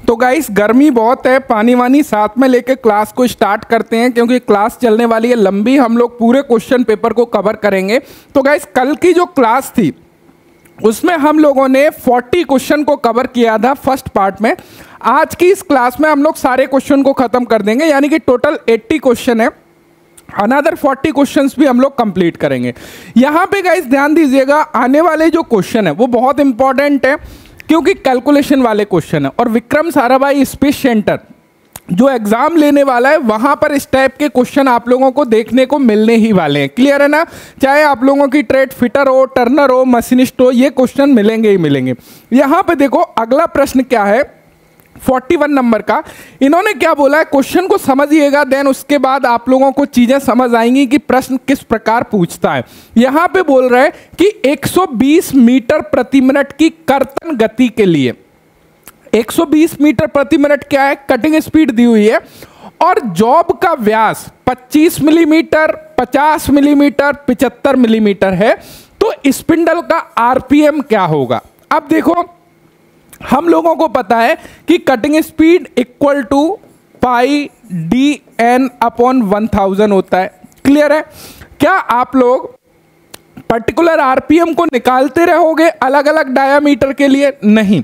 तो गाइस गर्मी बहुत है, पानी वानी साथ में लेके क्लास को स्टार्ट करते हैं क्योंकि क्लास चलने वाली है लंबी। हम लोग पूरे क्वेश्चन पेपर को कवर करेंगे। तो गाइस कल की जो क्लास थी उसमें हम लोगों ने 40 क्वेश्चन को कवर किया था फर्स्ट पार्ट में। आज की इस क्लास में हम लोग सारे क्वेश्चन को खत्म कर देंगे, यानी कि टोटल 80 क्वेश्चन है। अनदर 40 क्वेश्चंस भी हम लोग कंप्लीट करेंगे। यहाँ पे गाइस ध्यान दीजिएगा, आने वाले जो क्वेश्चन है वो बहुत इंपॉर्टेंट है क्योंकि कैलकुलेशन वाले क्वेश्चन है। और विक्रम साराभाई स्पेस सेंटर जो एग्जाम लेने वाला है वहां पर इस टाइप के क्वेश्चन आप लोगों को देखने को मिलने ही वाले हैं। क्लियर है ना? चाहे आप लोगों की ट्रेड फिटर हो, टर्नर हो, मशीनिस्ट हो, ये क्वेश्चन मिलेंगे ही मिलेंगे। यहां पे देखो अगला प्रश्न क्या है 41 नंबर का। इन्होंने क्या बोला है, क्वेश्चन को समझिएगा, देन उसके बाद आप लोगों को चीजें समझ आएंगी कि प्रश्न किस प्रकार पूछता है। यहां पे बोल रहे हैं कि 120 मीटर प्रति मिनट की कर्तन गति के लिए 120 मीटर प्रति मिनट क्या है, कटिंग स्पीड दी हुई है, और जॉब का व्यास 25 मिलीमीटर, 50 मिलीमीटर, 75 मिलीमीटर है। तो स्पिंडल का आरपीएम क्या होगा? अब देखो हम लोगों को पता है कि cutting speed equal to pi D N upon 1000 होता है। क्लियर है? क्या आप लोग पर्टिकुलर आरपीएम को निकालते रहोगे अलग अलग डायामीटर के लिए? नहीं।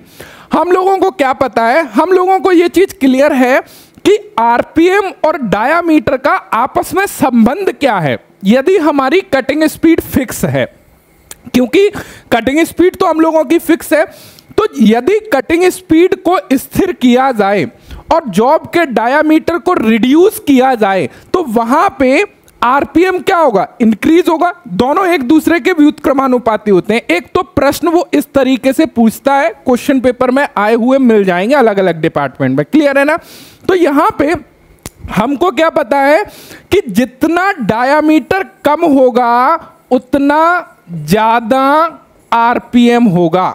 हम लोगों को क्या पता है, हम लोगों को यह चीज क्लियर है कि आरपीएम और डायामीटर का आपस में संबंध क्या है यदि हमारी कटिंग स्पीड फिक्स है, क्योंकि कटिंग स्पीड तो हम लोगों की फिक्स है। तो यदि कटिंग स्पीड को स्थिर किया जाए और जॉब के डायामीटर को रिड्यूस किया जाए तो वहां पे आरपीएम क्या होगा, इंक्रीज होगा। दोनों एक दूसरे के व्युत्क्रमानुपाती होते हैं। एक तो प्रश्न वो इस तरीके से पूछता है, क्वेश्चन पेपर में आए हुए मिल जाएंगे अलग अलग डिपार्टमेंट में। क्लियर है ना? तो यहां पे हमको क्या पता है कि जितना डायामीटर कम होगा उतना ज्यादा आरपीएम होगा,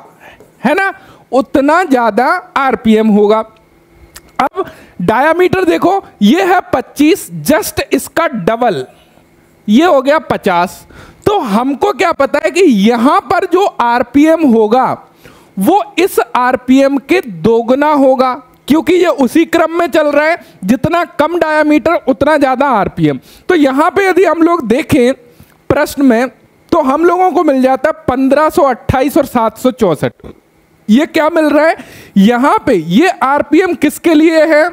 है ना? उतना ज्यादा आरपीएम होगा। अब डायामीटर देखो ये है 25, जस्ट इसका डबल ये हो गया 50। तो हमको क्या पता है कि यहां पर जो आरपीएम होगा वो इस आरपीएम के दोगुना होगा, क्योंकि ये उसी क्रम में चल रहा है, जितना कम डायामीटर उतना ज्यादा आरपीएम। तो यहां पे यदि हम लोग देखें प्रश्न में तो हम लोगों को मिल जाता है 1528 और 764। ये क्या मिल रहा है यहां पे? ये आरपीएम किसके लिए है?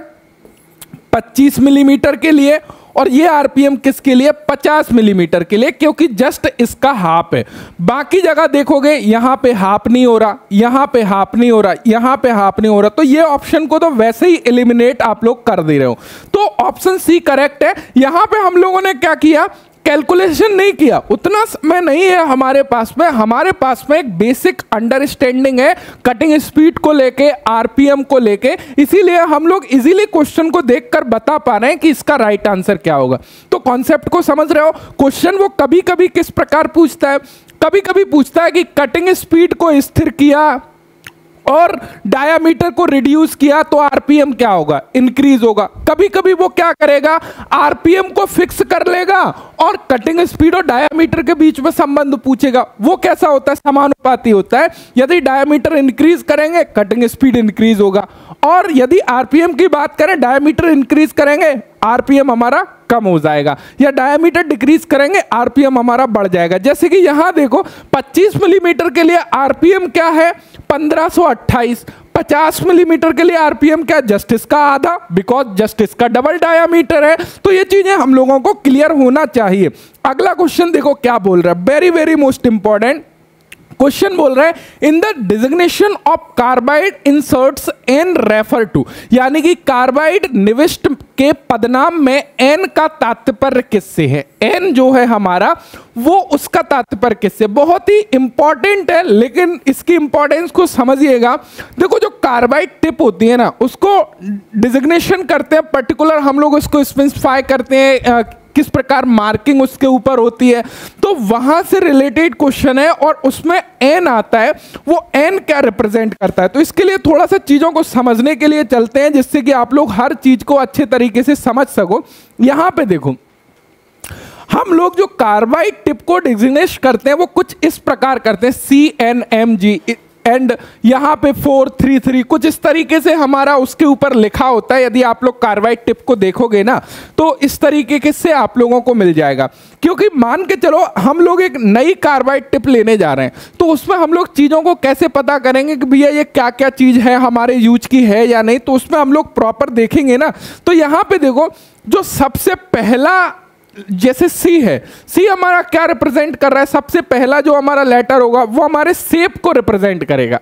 25 मिलीमीटर के लिए, और ये आरपीएम किसके लिए? 50 मिलीमीटर के लिए, क्योंकि जस्ट इसका हाफ है। बाकी जगह देखोगे यहां पे हाफ नहीं हो रहा, यहां पे हाफ नहीं हो रहा, यहां पे हाफ नहीं हो रहा। तो ये ऑप्शन को तो वैसे ही एलिमिनेट आप लोग कर दे रहे हो। तो ऑप्शन सी करेक्ट है। यहां पे हम लोगों ने क्या किया, कैलकुलेशन नहीं किया, उतना समय नहीं है हमारे पास में। हमारे पास में एक बेसिक अंडरस्टैंडिंग है कटिंग स्पीड को लेके, आरपीएम को लेके, इसीलिए हम लोग इजीली क्वेश्चन को देखकर बता पा रहे हैं कि इसका राइट आंसर क्या होगा। तो कॉन्सेप्ट को समझ रहे हो? क्वेश्चन वो कभी कभी किस प्रकार पूछता है, कभी कभी पूछता है कि कटिंग स्पीड को स्थिर किया और डायामीटर को रिड्यूस किया तो आरपीएम क्या होगा, इंक्रीज होगा। कभी कभी वो क्या करेगा, आरपीएम को फिक्स कर लेगा और कटिंग स्पीड और डायामीटर के बीच में संबंध पूछेगा। वो कैसा होता है, समानुपाती होता है। यदि डायामीटर इंक्रीज करेंगे कटिंग स्पीड इंक्रीज होगा, और यदि आरपीएम की बात करें डायामीटर इंक्रीज करेंगे आरपीएम हमारा कम हो जाएगा, या डायामीटर डिक्रीज करेंगे आरपीएम हमारा बढ़ जाएगा। जैसे कि यहां देखो 25 मिलीमीटर के लिए आरपीएम क्या है, 1528। 50 मिलीमीटर के लिए आरपीएम क्या, जस्टिस का आधा, बिकॉज जस्टिस का डबल डायामीटर है। तो ये चीजें हम लोगों को क्लियर होना चाहिए। अगला क्वेश्चन देखो क्या बोल रहा है, very very most important question बोल रहा है, in the designation of carbide inserts N refer to, यानी कि कार्बाइड निविष्ट के पदनाम में एन का तात्पर्य किससे है? एन जो है हमारा वो उसका तात्पर्य किससे? बहुत ही इंपॉर्टेंट है, लेकिन इसकी इंपॉर्टेंस को समझिएगा। देखो जो कार्बाइड टिप होती है ना उसको डिजिग्नेशन करते हैं पर्टिकुलर, हम लोग उसको स्पेसिफाई करते हैं किस प्रकार मार्किंग उसके ऊपर होती है। तो वहां से रिलेटेड क्वेश्चन है और उसमें एन आता है, वो एन क्या रिप्रेजेंट करता है। तो इसके लिए थोड़ा सा चीजों को समझने के लिए चलते हैं जिससे कि आप लोग हर चीज को अच्छे तरीके से समझ सको। यहां पे देखो हम लोग जो कार्बाइड टिप को डिजिग्नेट करते हैं वो कुछ इस प्रकार करते हैं, CNMG। एंड यहाँ पे 433 कुछ इस तरीके से हमारा उसके ऊपर लिखा होता है। यदि आप लोग कार्बाइड टिप को देखोगे ना तो इस तरीके के से आप लोगों को मिल जाएगा। क्योंकि मान के चलो हम लोग एक नई कार्बाइड टिप लेने जा रहे हैं, तो उसमें हम लोग चीज़ों को कैसे पता करेंगे कि भैया ये क्या क्या चीज़ है, हमारे यूज की है या नहीं, तो उसमें हम लोग प्रॉपर देखेंगे ना। तो यहाँ पे देखो जो सबसे पहला जैसे सी है, सी हमारा क्या रिप्रेजेंट कर रहा है, सबसे पहला जो हमारा लेटर होगा वो हमारे शेप को रिप्रेजेंट करेगा।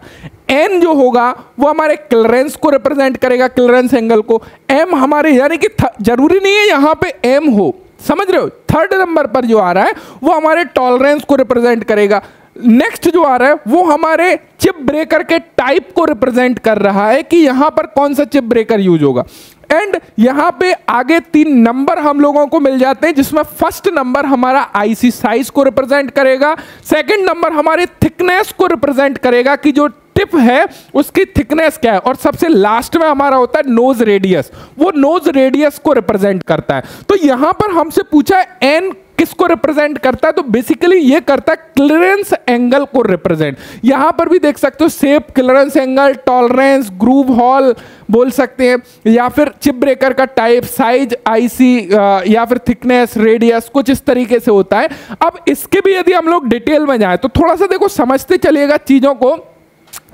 एन जो होगा वो हमारे क्लियरेंस को रिप्रेजेंट करेगा, क्लियरेंस एंगल को। एम हमारे यानी कि जरूरी नहीं है यहाँ पे एम हो, समझ रहे हो। थर्ड नंबर पर जो आ रहा है वो हमारे टॉलरेंस को रिप्रेजेंट करेगा। नेक्स्ट जो आ रहा है वो हमारे चिप ब्रेकर के टाइप को रिप्रेजेंट कर रहा है कि यहां पर कौन सा चिप ब्रेकर यूज होगा। एंड यहां पे आगे 3 नंबर हम लोगों को मिल जाते हैं, जिसमें फर्स्ट नंबर हमारा आईसी साइज को रिप्रेजेंट करेगा, सेकंड नंबर हमारे थिकनेस को रिप्रेजेंट करेगा कि जो टिप है उसकी थिकनेस क्या है, और सबसे लास्ट में हमारा होता है नोज रेडियस, वो नोज रेडियस को रिप्रेजेंट करता है। तो यहां पर हमसे पूछा है एन किसको रिप्रेजेंट करता है, तो बेसिकली ये करता है क्लियरेंस एंगल को रिप्रेजेंट। यहां पर भी देख सकते हो shape, clearance angle, tolerance, groove hall बोल सकते हैं, या फिर चिप ब्रेकर का टाइप, साइज, आईसी, या फिर थिकनेस, रेडियस, कुछ इस तरीके से होता है। अब इसके भी यदि हम लोग डिटेल में जाएं तो थोड़ा सा देखो समझते चलिएगा चीजों को,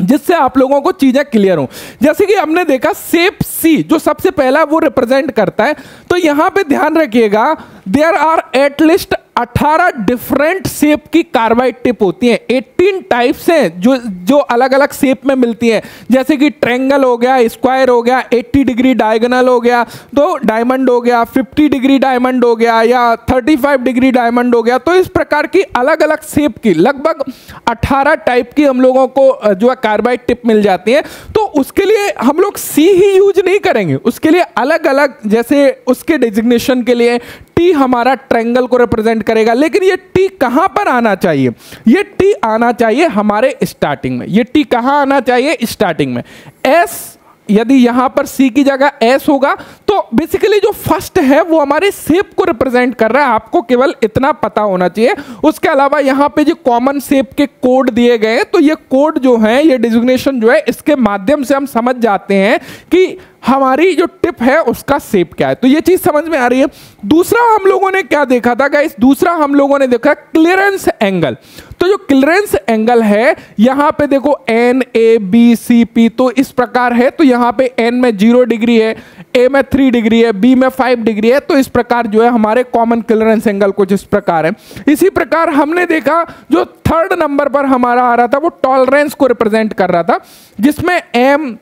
जिससे आप लोगों को चीजें क्लियर हो। जैसे कि हमने देखा शेप सी जो सबसे पहला वो रिप्रेजेंट करता है, तो यहां पे ध्यान रखिएगा there are at least 18 different shape की कार्बाइड टिप होती हैं। 18 टाइप्स हैं जो अलग अलग शेप में मिलती हैं, जैसे कि ट्रायंगल हो गया, स्क्वायर हो गया, 80 डिग्री डायगोनल हो गया, तो डायमंड हो गया, 50 डिग्री डायमंड हो गया, या 35 डिग्री डायमंड हो गया। तो इस प्रकार की अलग अलग शेप की लगभग 18 टाइप की हम लोगों को जो है कार्बाइड टिप मिल जाती है। तो उसके लिए हम लोग सी ही यूज नहीं करेंगे, उसके लिए अलग अलग, जैसे उसके डेजिग्नेशन के लिए टी हमारा ट्रायंगल को रिप्रेजेंट करेगा, लेकिन ये टी कहां पर आना चाहिए, ये टी आना चाहिए हमारे स्टार्टिंग में। ये टी कहां आना चाहिए, स्टार्टिंग में। एस यदि यहां पर सी की जगह एस होगा तो बेसिकली जो फर्स्ट है वो हमारे शेप को रिप्रेजेंट कर रहा है, आपको केवल इतना पता होना चाहिए। उसके अलावा यहां पे जो कॉमन शेप के कोड दिए गए हैं, तो ये कोड जो है, ये डिजिग्नेशन जो है, इसके माध्यम से हम समझ जाते हैं कि हमारी जो टिप है उसका शेप क्या है। तो ये चीज समझ में आ रही है। दूसरा हम लोगों ने क्या देखा था गाइस, दूसरा हम लोगों ने देखा क्लियरेंस एंगल। तो जो क्लियरेंस एंगल है यहां पे देखो एन, ए, बी, सी, पी, तो इस प्रकार है। तो यहां पे एन में 0 डिग्री है, ए में 3 डिग्री है, बी में 5 डिग्री है। तो इस प्रकार जो है हमारे कॉमन क्लियरेंस एंगल कुछ इस प्रकार है। इसी प्रकार हमने देखा जो थर्ड नंबर पर हमारा आ रहा था वो टॉलरेंस को रिप्रेजेंट कर रहा था, जिसमें एम,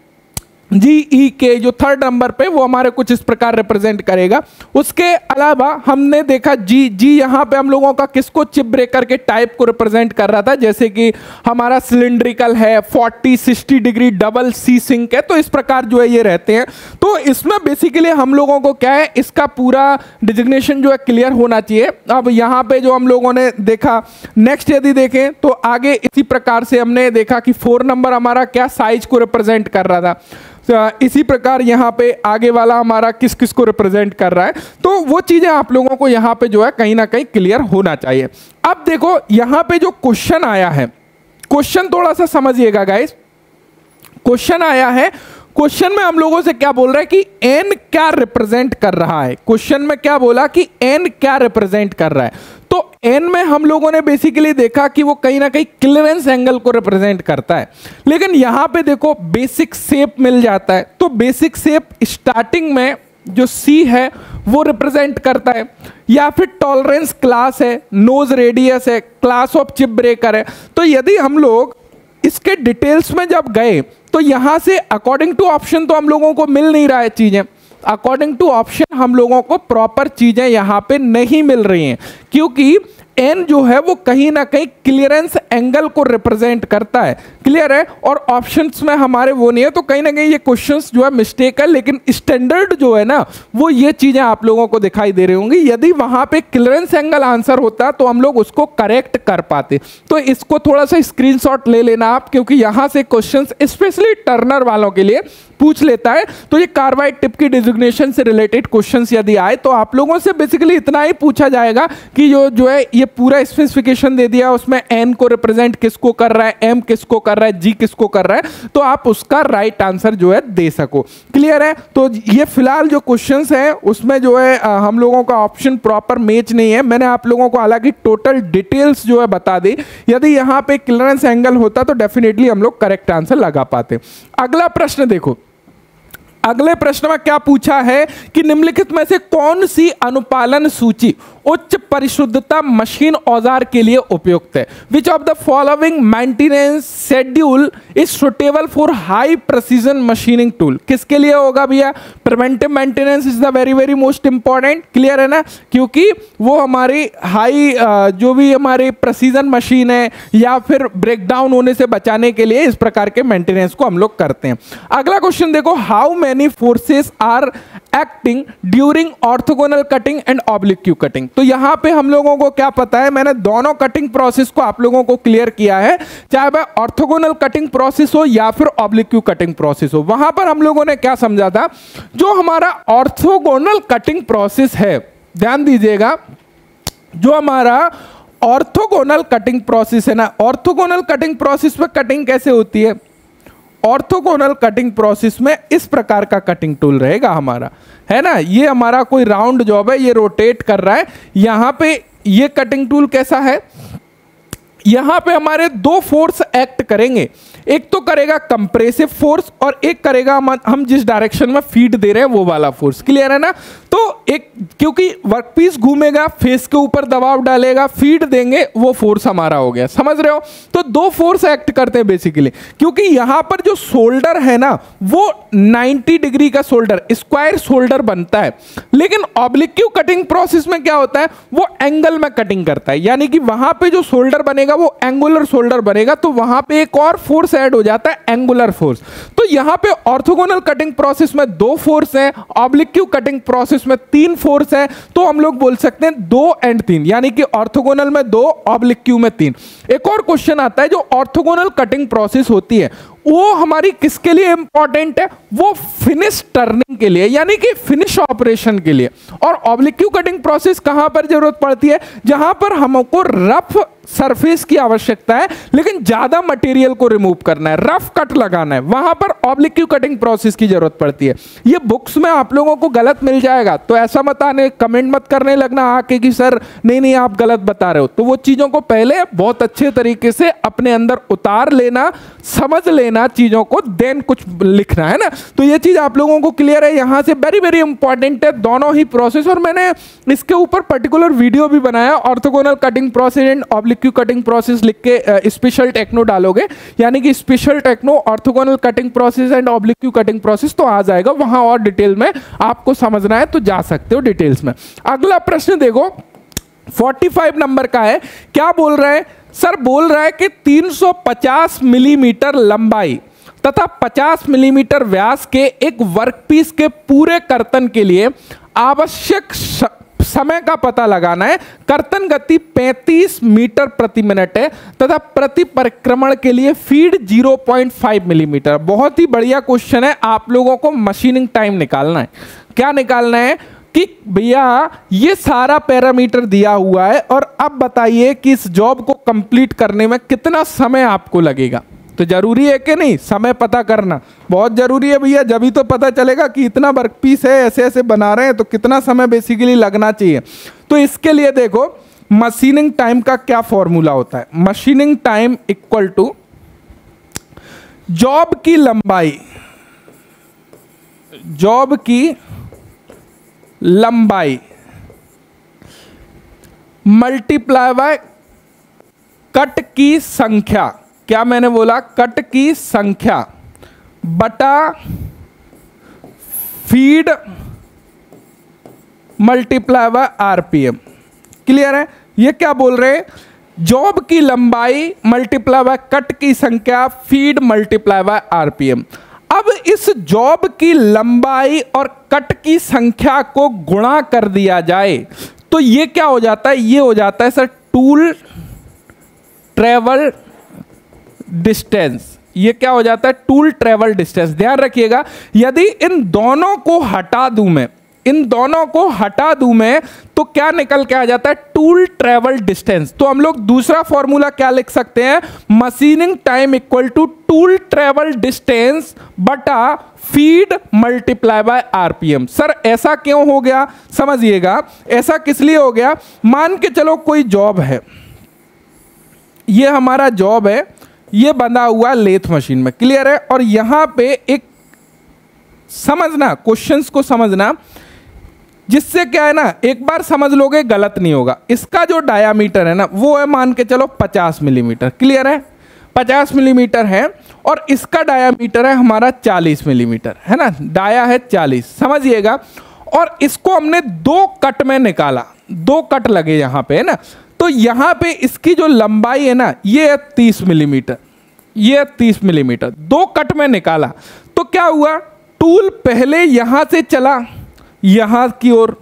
जी, ई के जो थर्ड नंबर पे वो हमारे कुछ इस प्रकार रिप्रेजेंट करेगा। उसके अलावा हमने देखा जी, जी यहाँ पे हम लोगों का किसको, चिप ब्रेकर के टाइप को रिप्रेजेंट कर रहा था, जैसे कि हमारा सिलिंड्रिकल है, 40, 60 डिग्री डबल सी सिंक है। तो इस प्रकार जो है ये रहते हैं। तो इसमें बेसिकली हम लोगों को क्या है, इसका पूरा डिजिग्नेशन जो है क्लियर होना चाहिए। अब यहाँ पे जो हम लोगों ने देखा, नेक्स्ट यदि देखें तो आगे इसी प्रकार से हमने देखा कि 4 नंबर हमारा क्या, साइज को रिप्रेजेंट कर रहा था। इसी प्रकार यहाँ पे आगे वाला हमारा किस किस को रिप्रेजेंट कर रहा है। तो वो चीजें आप लोगों को यहाँ पे जो है कहीं ना कहीं क्लियर होना चाहिए। अब देखो यहाँ पे जो क्वेश्चन आया है, क्वेश्चन थोड़ा सा समझिएगा गाइस। क्वेश्चन आया है, क्वेश्चन में हम लोगों से क्या बोल रहा है कि एन क्या रिप्रेजेंट कर रहा है। क्वेश्चन में क्या बोला कि एन क्या रिप्रेजेंट कर रहा है। तो एन में हम लोगों ने बेसिकली देखा कि वो कहीं ना कहीं क्लियरेंस एंगल को रिप्रेजेंट करता है। लेकिन यहां पे देखो बेसिक शेप मिल जाता है। तो बेसिक शेप स्टार्टिंग में जो सी है वो रिप्रेजेंट करता है, या फिर टॉलरेंस क्लास है, नोज रेडियस है, क्लास ऑफ चिप ब्रेकर है। तो यदि हम लोग इसके डिटेल्स में जब गए तो यहां से अकॉर्डिंग टू ऑप्शन तो हम लोगों को मिल नहीं रहा है चीजें, अकॉर्डिंग टू ऑप्शन हम लोगों को प्रॉपर चीजें यहां पे नहीं मिल रही हैं, क्योंकि एन जो है वो कहीं ना कहीं क्लियरेंस एंगल को रिप्रेजेंट करता है। क्लियर है, और ऑप्शंस में हमारे वो नहीं है। तो कहीं ना कहीं ये क्वेश्चंस जो है मिस्टेक है, लेकिन स्टैंडर्ड जो है ना वो ये चीजें आप लोगों को दिखाई दे रही होंगी। यदि वहां पे क्लियरेंस एंगल आंसर होता तो हम लोग उसको करेक्ट कर पाते। तो इसको थोड़ा सा स्क्रीनशॉट ले लेना आप, क्योंकि यहां से क्वेश्चंस स्पेशली टर्नर वालों के लिए पूछ लेता है। तो ये कार्बाइड टिप की डिजिग्नेशन से रिलेटेड क्वेश्चंस यदि आए तो आप लोगों से बेसिकली इतना ही पूछा जाएगा कि जो है ये पूरा स्पेसिफिकेशन दे दिया, उसमें एन को रिप्रेजेंट किसको कर रहा है, एम किसको कर रहा है, जी किसको कर रहा है, तो आप उसका राइट आंसर जो है दे सको। क्लियर है? तो ये फिलहाल जो क्वेश्चंस हैं उसमें जो है हम लोगों का ऑप्शन प्रॉपर मैच नहीं है। मैंने आप लोगों को हालांकि टोटल डिटेल्स जो है बता दी, यदि यहां पे क्लियरेंस एंगल होता तो डेफिनेटली हम लोग करेक्ट आंसर लगा पाते। अगला प्रश्न देखो, अगले प्रश्न में क्या पूछा है कि निम्नलिखित में से कौन सी अनुपालन सूची उच्च परिशुद्धता मशीन औजार के लिए उपयुक्त है? विच of the following maintenance schedule is suitable for high precision machining tool? किसके लिए होगा भैया? Preventive maintenance is the very very most important. Clear है ना? क्योंकि वो हमारी हाई जो भी हमारी प्रिसीजन मशीन है या फिर ब्रेकडाउन होने से बचाने के लिए इस प्रकार के मेंटेनेंस को हम लोग करते हैं। अगला क्वेश्चन देखो, how many forces are acting during orthogonal cutting and oblique cutting? तो यहां पे हम लोगों को क्या पता है, मैंने दोनों कटिंग प्रोसेस को आप लोगों को क्लियर किया है, चाहे वह ऑर्थोगोनल कटिंग प्रोसेस हो या फिर ऑब्लिक क्यू कटिंग प्रोसेस हो। वहां पर हम लोगों ने क्या समझा था, जो हमारा ऑर्थोगोनल कटिंग प्रोसेस है, ध्यान दीजिएगा, जो हमारा ऑर्थोगोनल कटिंग प्रोसेस है ना, ऑर्थोगोनल कटिंग प्रोसेस में कटिंग कैसे होती है? ऑर्थोगोनल कटिंग प्रोसेस में इस प्रकार का कटिंग टूल रहेगा हमारा, है ना, ये हमारा कोई राउंड जॉब है, ये रोटेट कर रहा है। यहां पे ये कटिंग टूल कैसा है, यहां पे हमारे दो फोर्स एक्ट करेंगे, एक तो करेगा कंप्रेसिव फोर्स और एक करेगा हम जिस डायरेक्शन में फीड दे रहे हैं वो वाला फोर्स। क्लियर है ना? तो एक, क्योंकि वर्कपीस घूमेगा, फेस के ऊपर दबाव डालेगा, फीड देंगे, वो फोर्स हमारा हो गया। समझ रहे हो? तो दो फोर्स एक्ट करते हैं बेसिकली, क्योंकि यहां पर जो शोल्डर है ना वो 90 डिग्री का शोल्डर, स्क्वायर शोल्डर बनता है, लेकिन ऑब्लिक क्यू कटिंग प्रोसेस में क्या होता है, वो एंगल में कटिंग करता है, यानी कि वहां पे जो शोल्डर बनेगा वो एंगुलर शोल्डर बनेगा, तो वहां पे एक और फोर्स ऐड हो जाता है, एंगुलर फोर्स। तो यहां पे ऑर्थोगोनल कटिंग प्रोसेस में दो फोर्स है, ऑब्लिक क्यू कटिंग प्रोसेस में तीन फोर्स है, तो हम लोग बोल सकते हैं 2 और 3, यानी कि ऑर्थोगोनल में 2, ऑब्लिक क्यू में 3। एक और क्वेश्चन आता है, जो ऑर्थोगोनल कटिंग प्रोसेस होती है वो हमारी किसके लिए इंपॉर्टेंट है? वो फिनिश टर्निंग के लिए, यानी कि फिनिश ऑपरेशन के लिए। और ऑब्लिक क्यू कटिंग प्रोसेस कहां पर जरूरत पड़ती है? जहां पर हमको रफ सरफेस की आवश्यकता है लेकिन ज्यादा मटेरियल को रिमूव करना है, रफ कट लगाना है, वहां पर ऑब्लिक क्यू कटिंग प्रोसेस की जरूरत पड़ती है। ये बुक्स में आप लोगों को गलत मिल जाएगा, तो ऐसा मत आने, कमेंट मत करने लगना आके कि सर नहीं आप गलत बता रहे हो। तो वो चीजों को पहले बहुत अच्छे तरीके से अपने अंदर उतार लेना, समझ लेना चीजों को, देन कुछ लिखना, है ना। तो ये चीज आप लोगों को क्लियर है, यहां से वेरी वेरी इंपॉर्टेंट है दोनों ही प्रोसेस। और मैंने इसके ऊपर पर्टिकुलर वीडियो भी बनाया, orthogonal cutting process and oblique cutting process लिख के स्पेशल टेक्नो डालोगे, यानी कि special techno orthogonal cutting process and oblique cutting process, तो आ जाएगा वहां, और डिटेल में आपको समझना है तो जा सकते हो डिटेल्स में। अगला प्रश्न देखो 45 नंबर का है, क्या बोल रहा है सर? बोल रहा है कि 350 मिलीमीटर लंबाई तथा 50 मिलीमीटर व्यास के एक वर्कपीस के पूरे कर्तन के लिए आवश्यक समय का पता लगाना है। कर्तन गति 35 मीटर प्रति मिनट है तथा प्रति परिक्रमण के लिए फीड 0.5 मिलीमीटर। बहुत ही बढ़िया क्वेश्चन है, आप लोगों को मशीनिंग टाइम निकालना है। क्या निकालना है कि भैया ये सारा पैरामीटर दिया हुआ है और अब बताइए कि इस जॉब को कंप्लीट करने में कितना समय आपको लगेगा। तो जरूरी है कि नहीं, समय पता करना बहुत जरूरी है भैया, जब ही तो पता चलेगा कि इतना वर्कपीस है, ऐसे ऐसे बना रहे हैं, तो कितना समय बेसिकली लगना चाहिए। तो इसके लिए देखो मशीनिंग टाइम का क्या फॉर्मूला होता है। Machining time equal to job की लंबाई, जॉब की लंबाई मल्टीप्लाई बाय कट की संख्या। क्या मैंने बोला? कट की संख्या बटा feed multiply by RPM. Clear है? ये क्या बोल रहे हैं? जॉब की लंबाई मल्टीप्लाई बाय कट की संख्या, फीड मल्टीप्लाई बाय आरपीएम। अब इस जॉब की लंबाई और कट की संख्या को गुणा कर दिया जाए तो ये क्या हो जाता है? ये हो जाता है सर टूल ट्रेवल डिस्टेंस। ये क्या हो जाता है? Tool travel distance. ध्यान रखिएगा, यदि इन दोनों को हटा दूं मैं, इन दोनों को हटा दूं मैं तो क्या निकल के आ जाता है, टूल ट्रेवल डिस्टेंस। तो हम लोग दूसरा फॉर्मूला क्या लिख सकते हैं, machining time equal to tool travel distance बटा feed multiply by RPM. Sir ऐसा क्यों हो गया, समझिएगा ऐसा किस लिए हो गया। मान के चलो कोई जॉब है, ये हमारा जॉब है, ये बंधा हुआ लेथ मशीन में, क्लियर है। और यहां पे एक समझना, क्वेश्चंस को समझना, जिससे क्या है ना, एक बार समझ लोगे गलत नहीं होगा। इसका जो डायामीटर है ना वो है मान के चलो 50 मिलीमीटर, क्लियर है, 50 मिलीमीटर है। और इसका डायामीटर है हमारा 40 मिलीमीटर, है ना, डाया है 40, समझिएगा। और इसको हमने 2 कट में निकाला, 2 कट लगे यहाँ पे, है ना। तो यहाँ पे इसकी जो लंबाई है ना ये है 30 मिलीमीटर, ये 30 मिलीमीटर, 2 कट में निकाला। तो क्या हुआ, टूल पहले यहां से चला यहां की ओर,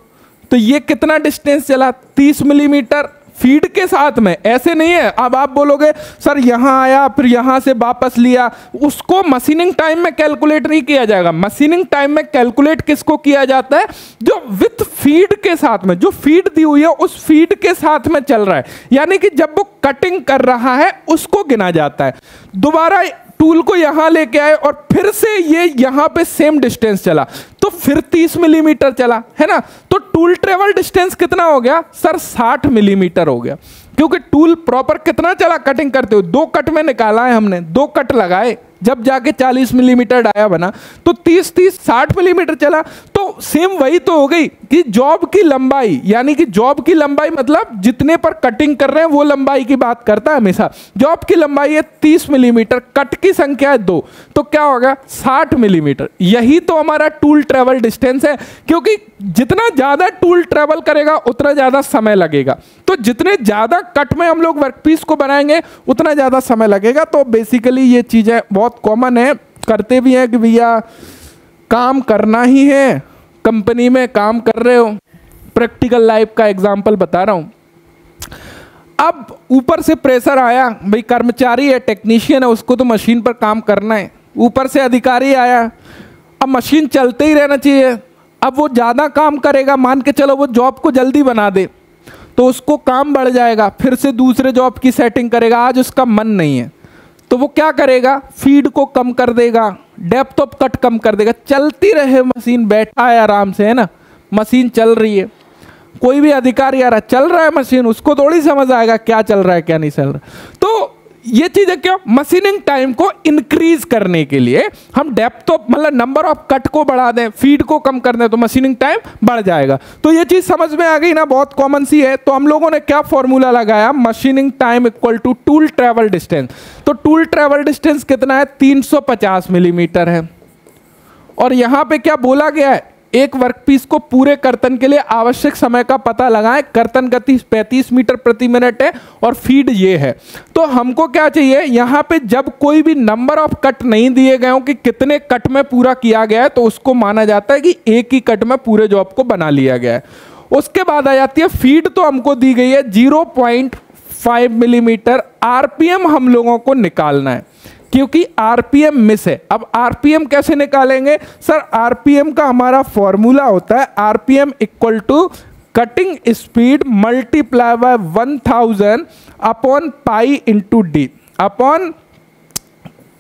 तो ये कितना डिस्टेंस चला, 30 मिलीमीटर फीड के साथ में। ऐसे नहीं है, अब आप बोलोगे सर यहां आया फिर यहां से वापस लिया, उसको मशीनिंग टाइम में कैलकुलेट नहीं किया जाएगा। मशीनिंग टाइम में कैलकुलेट किसको किया जाता है, जो विथ फीड के साथ में, जो फीड दी हुई है उस फीड के साथ में चल रहा है, यानी कि जब वो कटिंग कर रहा है उसको गिना जाता है। दोबारा टूल को यहां लेके आए और फिर से ये यहां पे सेम डिस्टेंस चला, तो फिर 30 मिलीमीटर चला, है ना। तो टूल ट्रेवल डिस्टेंस कितना हो गया सर, 60 मिलीमीटर हो गया। क्योंकि टूल प्रॉपर कितना चला कटिंग करते हुए, 2 कट में निकाला है हमने, 2 कट लगाए, जब जाके 40 मिलीमीटर डाया बना, तो 30 60 मिलीमीटर चला। तो सेम वही तो हो गई कि जॉब की लंबाई, यानी कि जॉब की लंबाई मतलब जितने पर कटिंग कर रहे हैं वो लंबाई की बात करता है हमेशा। जॉब की लंबाई है 30 मिलीमीटर, कट की संख्या है 2, तो क्या होगा 60 मिलीमीटर। यही तो हमारा टूल ट्रेवल डिस्टेंस है, क्योंकि जितना ज्यादा टूल ट्रेवल करेगा उतना ज्यादा समय लगेगा। तो जितने ज्यादा कट में हम लोग वर्कपीस को बनाएंगे उतना ज्यादा समय लगेगा। तो बेसिकली ये चीजें बहुत कॉमन है, करते भी हैं कि भैया काम करना ही है, कंपनी में काम कर रहे हो, प्रैक्टिकल लाइफ का एग्जांपल बता रहा हूं। अब ऊपर से प्रेशर आया, भाई कर्मचारी है, टेक्नीशियन है, उसको तो मशीन पर काम करना है। ऊपर से अधिकारी आया, अब मशीन चलते ही रहना चाहिए। अब वो ज़्यादा काम करेगा, मान के चलो वो जॉब को जल्दी बना दे तो उसको काम बढ़ जाएगा, फिर से दूसरे जॉब की सेटिंग करेगा। आज उसका मन नहीं है तो वो क्या करेगा, फीड को कम कर देगा, डेप्थ ऑफ कट कम कर देगा। चलती रहे मशीन, बैठा है आराम से, है ना, मशीन चल रही है। कोई भी अधिकारी आ रहा है, चल रहा है मशीन, उसको थोड़ी समझ आएगा क्या चल रहा है क्या नहीं चल रहा। तो ये चीज़ें क्यों, मशीनिंग टाइम को इंक्रीज करने के लिए हम डेप्थ ऑफ मतलब नंबर ऑफ कट को बढ़ा दें, फीड को कम कर दें, तो मशीनिंग टाइम बढ़ जाएगा। तो ये चीज़ समझ में आ गई ना, बहुत कॉमन सी है। तो हम लोगों ने क्या फॉर्मूला लगाया, machining time equal to tool travel distance. तो टूल ट्रेवल डिस्टेंस कितना है, 350 मिलीमीटर है। और यहाँ पे क्या बोला गया है, एक वर्कपीस को पूरे कर्तन के लिए आवश्यक समय का पता लगाएं। कर्तन गति 35 मीटर प्रति मिनट है और फीड ये है। तो हमको क्या चाहिए, यहाँ पे जब कोई भी नंबर ऑफ कट नहीं दिए गए हो कि कितने कट में पूरा किया गया है, तो उसको माना जाता है कि एक ही कट में पूरे जॉब को बना लिया गया है। उसके बाद आ जाती है फीड, तो हमको दी गई है 0.5 मिलीमीटर। आरपीएम हम लोगों को निकालना है क्योंकि आरपीएम मिस है। अब आरपीएम कैसे निकालेंगे सर, आरपीएम का हमारा फॉर्मूला होता है RPM equal to cutting speed multiply by 1000 upon pi into D, upon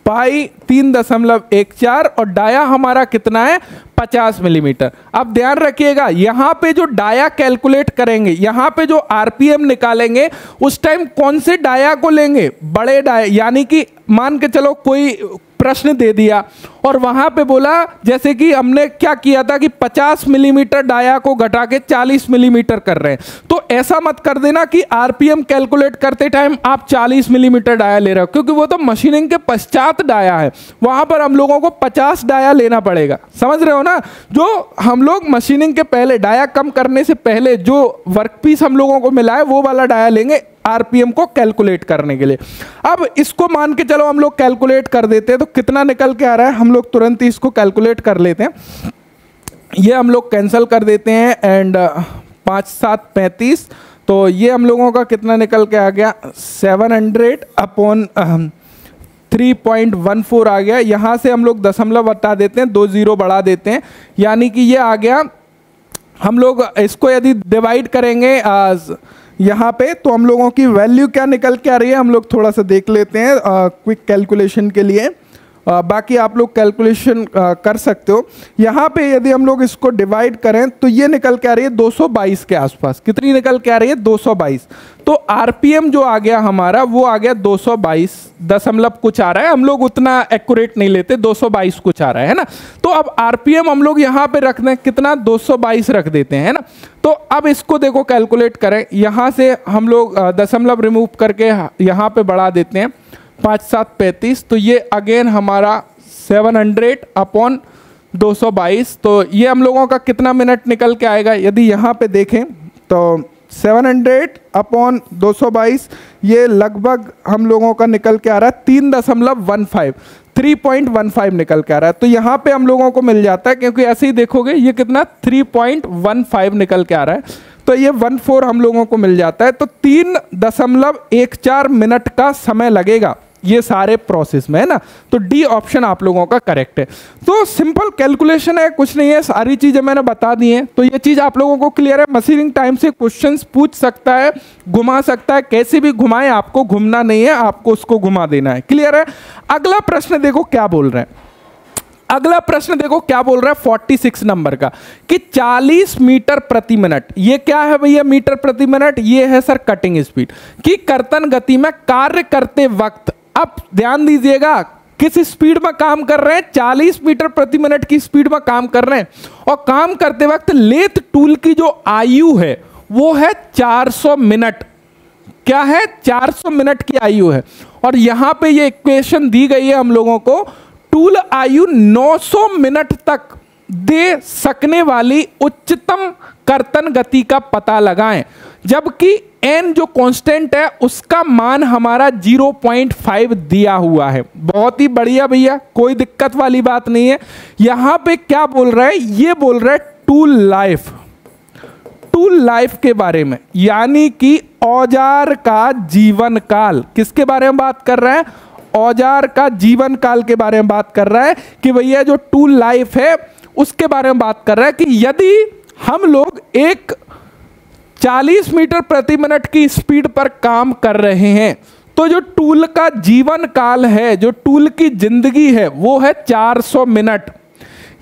pi 3.14 और डाया हमारा कितना है 50 मिलीमीटर। अब ध्यान रखिएगा, यहाँ पे जो डाया कैलकुलेट करेंगे, यहाँ पे जो आरपीएम निकालेंगे, उस टाइम कौन से डाया को लेंगे, बड़े डाया। यानी कि मान के चलो कोई प्रश्न दे दिया और वहां पे बोला, जैसे कि हमने क्या किया था कि 50 मिलीमीटर डाया को घटा के 40 मिलीमीटर कर रहे हैं, तो ऐसा मत कर देना कि आरपीएम कैलकुलेट करते टाइम आप 40 मिलीमीटर डाया ले रहे हो, क्योंकि वो तो मशीनिंग के पश्चात डाया है। वहां पर हम लोगों को 50 डाया लेना पड़ेगा, समझ रहे हो ना। जो हम लोग मशीनिंग के पहले डाया कम करने से पहले जो वर्कपीस हम लोगों को मिला है वो वाला डाया लेंगे आरपीएम को कैलकुलेट करने के लिए। अब इसको मान के चलो हम लोग कैलकुलेट कर देते हैं, तो कितना निकल के आ रहा है, हम लोग तुरंत ही इसको कैलकुलेट कर लेते हैं। ये हम लोग कैंसिल कर देते हैं एंड 5 7 35, तो ये हम लोगों का कितना निकल के आ गया 700 अपॉन 3.14 आ गया। यहाँ से हम लोग दशमलव हटा देते हैं, 2 जीरो बढ़ा देते हैं, यानी कि ये आ गया हम लोग इसको यदि डिवाइड करेंगे यहाँ पे, तो हम लोगों की वैल्यू क्या निकल के आ रही है, हम लोग थोड़ा सा देख लेते हैं क्विक कैलकुलेशन के लिए। बाकी आप लोग कैलकुलेशन कर सकते हो। यहाँ पे यदि हम लोग इसको डिवाइड करें तो ये निकल के आ रही है 222 के आसपास। कितनी निकल के आ रही है? 222। तो आरपीएम जो आ गया हमारा वो आ गया 222 दशमलव कुछ आ रहा है। हम लोग उतना एक्यूरेट नहीं लेते, 222 कुछ आ रहा है ना। तो अब आरपीएम हम लोग यहाँ पे रख दें, कितना? 222 रख देते हैं, है ना। तो अब इसको देखो कैलकुलेट करें, यहाँ से हम लोग दशमलव रिमूव करके यहाँ पे बढ़ा देते हैं, 5 7 35। तो ये अगेन हमारा 700 अपॉन 222। तो ये हम लोगों का कितना मिनट निकल के आएगा? यदि यहाँ पे देखें तो 700 अपॉन 222, ये लगभग हम लोगों का निकल के आ रहा है 3.15 निकल के आ रहा है। तो यहाँ पे हम लोगों को मिल जाता है, क्योंकि ऐसे ही देखोगे ये कितना 3.15 निकल के आ रहा है, तो ये 14 हम लोगों को मिल जाता है। तो 3.14 मिनट का समय लगेगा ये सारे प्रोसेस में, है ना। तो डी ऑप्शन आप लोगों का करेक्ट है। तो सिंपल कैलकुलेशन है, कुछ नहीं है, सारी चीजें मैंने बता दी हैं। तो ये चीज आप लोगों को क्लियर है। मशीनिंग टाइम से क्वेश्चंस पूछ सकता है, घुमा सकता है, कैसे भी घुमाए, आपको घूमना नहीं है, आपको उसको घुमा देना है। क्लियर है। अगला प्रश्न देखो क्या बोल रहे हैं। अगला प्रश्न देखो क्या बोल रहा है 46 नंबर का, कि 40 मीटर प्रति मिनट। ये क्या है भैया मीटर प्रति मिनट? ये है सर कटिंग स्पीड की कर्तन गति में कार्य करते वक्त। अब ध्यान दीजिएगा किस स्पीड में काम कर रहे हैं? 40 मीटर प्रति मिनट की स्पीड में काम कर रहे हैं। और काम करते वक्त लेथ टूल की जो आयु है वो है 400 मिनट। क्या है? 400 मिनट की आयु है। और यहां पे ये इक्वेशन दी गई है हम लोगों को, टूल आयु 900 मिनट तक दे सकने वाली उच्चतम कर्तन गति का पता लगाएं, जबकि एन जो कांस्टेंट है उसका मान हमारा 0.5 दिया हुआ है। बहुत ही बढ़िया भैया, कोई दिक्कत वाली बात नहीं है। यहां पे क्या बोल रहा है? ये बोल रहा है टूल लाइफ, टूल लाइफ के बारे में, यानी कि औजार का जीवन काल। किसके बारे में बात कर रहा है? औजार का जीवन काल के बारे में बात कर रहा है, कि भैया जो टूल लाइफ है उसके बारे में बात कर रहा है, कि यदि हम लोग एक 40 मीटर प्रति मिनट की स्पीड पर काम कर रहे हैं तो जो टूल का जीवन काल है, जो टूल की जिंदगी है वो है 400 मिनट।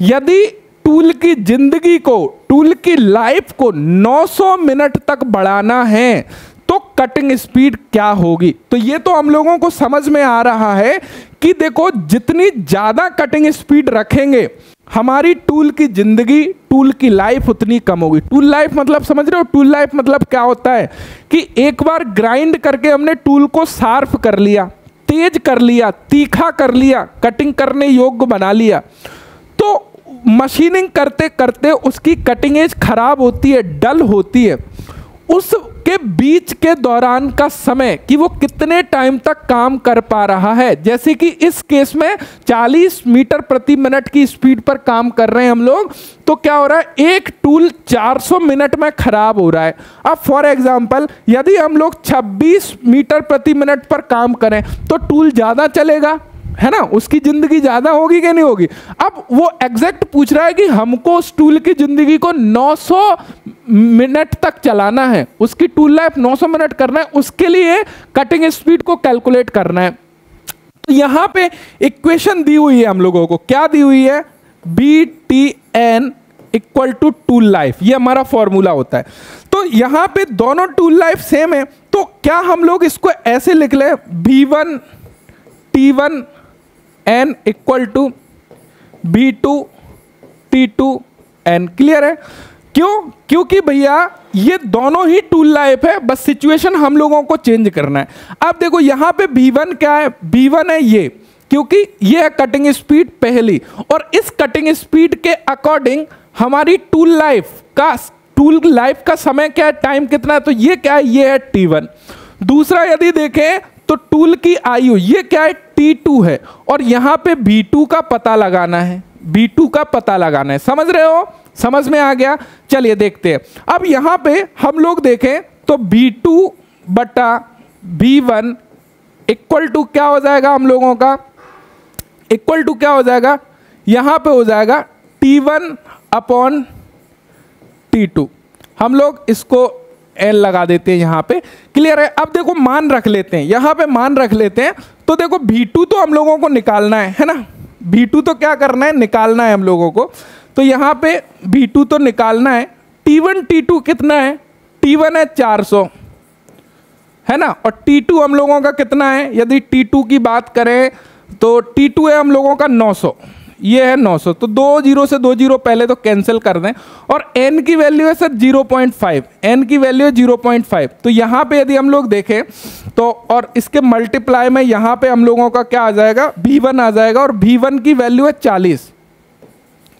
यदि टूल की जिंदगी को, टूल की लाइफ को 900 मिनट तक बढ़ाना है तो कटिंग स्पीड क्या होगी? तो ये तो हम लोगों को समझ में आ रहा है कि देखो जितनी ज्यादा कटिंग स्पीड रखेंगे हमारी टूल की जिंदगी, टूल की लाइफ उतनी कम होगी। टूल लाइफ मतलब समझ रहे हो? टूल लाइफ मतलब क्या होता है कि एक बार ग्राइंड करके हमने टूल को शार्प कर लिया, तेज कर लिया, तीखा कर लिया, कटिंग करने योग्य बना लिया, तो मशीनिंग करते करते उसकी कटिंग एज खराब होती है, डल होती है। उसके बीच के दौरान का समय कि वो कितने टाइम तक काम कर पा रहा है, जैसे कि इस केस में 40 मीटर प्रति मिनट की स्पीड पर काम कर रहे हैं हम लोग, तो क्या हो रहा है? एक टूल 400 मिनट में खराब हो रहा है। अब फॉर एग्जांपल यदि हम लोग 26 मीटर प्रति मिनट पर काम करें तो टूल ज़्यादा चलेगा, है ना, उसकी जिंदगी ज्यादा होगी कि नहीं होगी? अब वो एग्जैक्ट पूछ रहा है कि हमको उस टूल की जिंदगी को 900 मिनट तक चलाना है, उसकी टूल लाइफ 900 मिनट करना है, उसके लिए कटिंग स्पीड को कैलकुलेट करना है। तो यहां पे इक्वेशन दी हुई है हम लोगों को, क्या दी हुई है? BTN equal to tool life, ये हमारा फॉर्मूला होता है। तो यहां पे दोनों टूल लाइफ सेम है, तो क्या हम लोग इसको ऐसे लिख ले, V1 T1 N equal to B2 T2 N। Clear है? क्यों? क्योंकि भैया ये दोनों ही टूल लाइफ है, बस सिचुएशन हम लोगों को चेंज करना है। अब देखो यहां पे B1 क्या है? B1 है ये, क्योंकि ये है कटिंग स्पीड पहली, और इस कटिंग स्पीड के अकॉर्डिंग हमारी टूल लाइफ का समय क्या है, टाइम कितना है, तो ये क्या है? ये है T1। दूसरा यदि देखें तो टूल की आयु ये क्या है? T2 है, और यहां पे B2 का पता लगाना है, B2 का पता लगाना है। समझ रहे हो? समझ में आ गया? चलिए देखते हैं। अब यहां पे हम लोग देखें तो B2 बटा B1 इक्वल टू क्या हो जाएगा हम लोगों का? इक्वल टू क्या हो जाएगा? यहां पे हो जाएगा T1 अपॉन T2। हम लोग इसको L लगा देते हैं यहाँ पे, क्लियर है। अब देखो मान रख लेते हैं, यहाँ पे मान रख लेते हैं। तो देखो V2 तो हम लोगों को निकालना है ना, V2 तो क्या करना है, निकालना है हम लोगों को। तो यहाँ पे V2 तो निकालना है। T1 T2 कितना है, T1 है 400, है ना, और T2 हम लोगों का कितना है, यदि T2 की बात करें तो T2 है हम लोगों का 900, ये है 900। तो 2 0 से 2 0 पहले तो कैंसिल कर दें। और n की वैल्यू है सर 0.5, n की वैल्यू है 0.5। तो यहाँ पे यदि हम लोग देखें तो, और इसके मल्टीप्लाई में यहाँ पे हम लोगों का क्या आ जाएगा, V1 आ जाएगा, और V1 की वैल्यू है 40,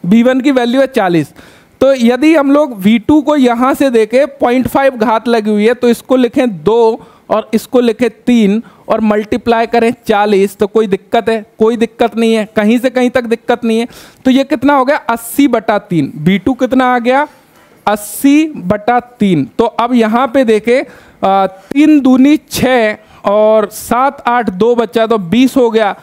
V1 की वैल्यू है 40। तो यदि हम लोग V2 को यहाँ से देखें 0.5 घात लगी हुई है, तो इसको लिखें 2 और इसको लिखें 3 और मल्टीप्लाई करें 40। तो कोई दिक्कत है, कोई दिक्कत नहीं है, कहीं से कहीं तक दिक्कत नहीं है। तो ये कितना हो गया, 80/3। V2 कितना आ गया, 80/3। तो अब यहाँ पे देखें 3 दूनी 6 और 7 8 2 बचा, तो 20 हो गया।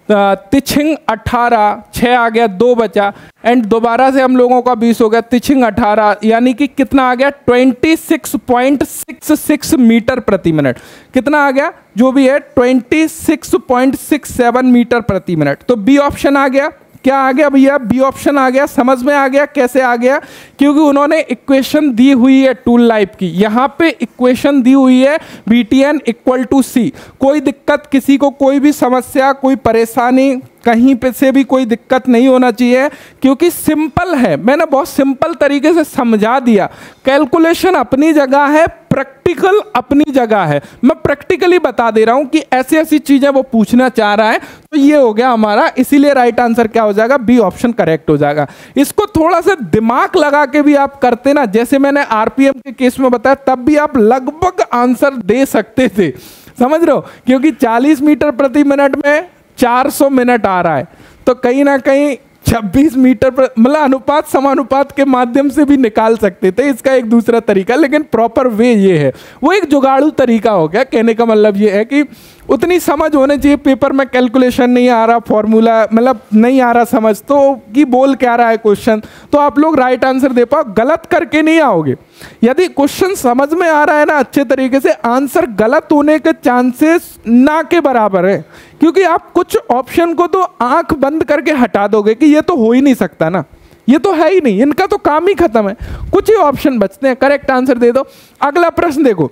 तिछिंग 18, 6 आ गया, 2 बचा, एंड दोबारा से हम लोगों का 20 हो गया, तिछिंग 18, यानी कि कितना आ गया 26.66 मीटर प्रति मिनट। कितना आ गया, जो भी है 26.67 मीटर प्रति मिनट। तो बी ऑप्शन आ गया। क्या आ गया भैया, बी ऑप्शन आ गया। समझ में आ गया कैसे आ गया, क्योंकि उन्होंने इक्वेशन दी हुई है टूल लाइफ की, यहाँ पे इक्वेशन दी हुई है VTN = C। कोई दिक्कत, किसी को कोई भी समस्या, कोई परेशानी, कहीं पे से भी कोई दिक्कत नहीं होना चाहिए, क्योंकि सिंपल है। मैंने बहुत सिंपल तरीके से समझा दिया। कैलकुलेशन अपनी जगह है, प्रैक्टिकल अपनी जगह है। मैं प्रैक्टिकली बता दे रहा हूं कि ऐसी ऐसी चीजें वो पूछना चाह रहा है। तो ये हो गया हमारा, इसीलिए राइट आंसर क्या हो जाएगा, बी ऑप्शन करेक्ट हो जाएगा। इसको थोड़ा सा दिमाग लगा के भी आप करते ना, जैसे मैंने RPM के केस में बताया, तब भी आप लगभग आंसर दे सकते थे, समझ रहे हो, क्योंकि 40 मीटर प्रति मिनट में 400 मिनट आ रहा है। तो कहीं ना कहीं 26 मीटर पर, मतलब अनुपात समानुपात के माध्यम से भी निकाल सकते थे। इसका एक दूसरा तरीका, लेकिन प्रॉपर वे ये है। वो एक जुगाड़ू तरीका हो गया। कहने का मतलब ये है कि उतनी समझ होने चाहिए, पेपर में कैलकुलेशन नहीं आ रहा, फॉर्मूला मतलब नहीं आ रहा समझ, तो कि बोल क्या रहा है क्वेश्चन, तो आप लोग राइट आंसर दे पाओ, गलत करके नहीं आओगे। यदि क्वेश्चन समझ में आ रहा है ना अच्छे तरीके से, आंसर गलत होने के चांसेस ना के बराबर है, क्योंकि आप कुछ ऑप्शन को तो आंख बंद करके हटा दोगे कि ये तो हो ही नहीं सकता ना, ये तो है ही नहीं, इनका तो काम ही खत्म है। कुछ ही ऑप्शन बचते हैं, करेक्ट आंसर दे दो। अगला प्रश्न देखो,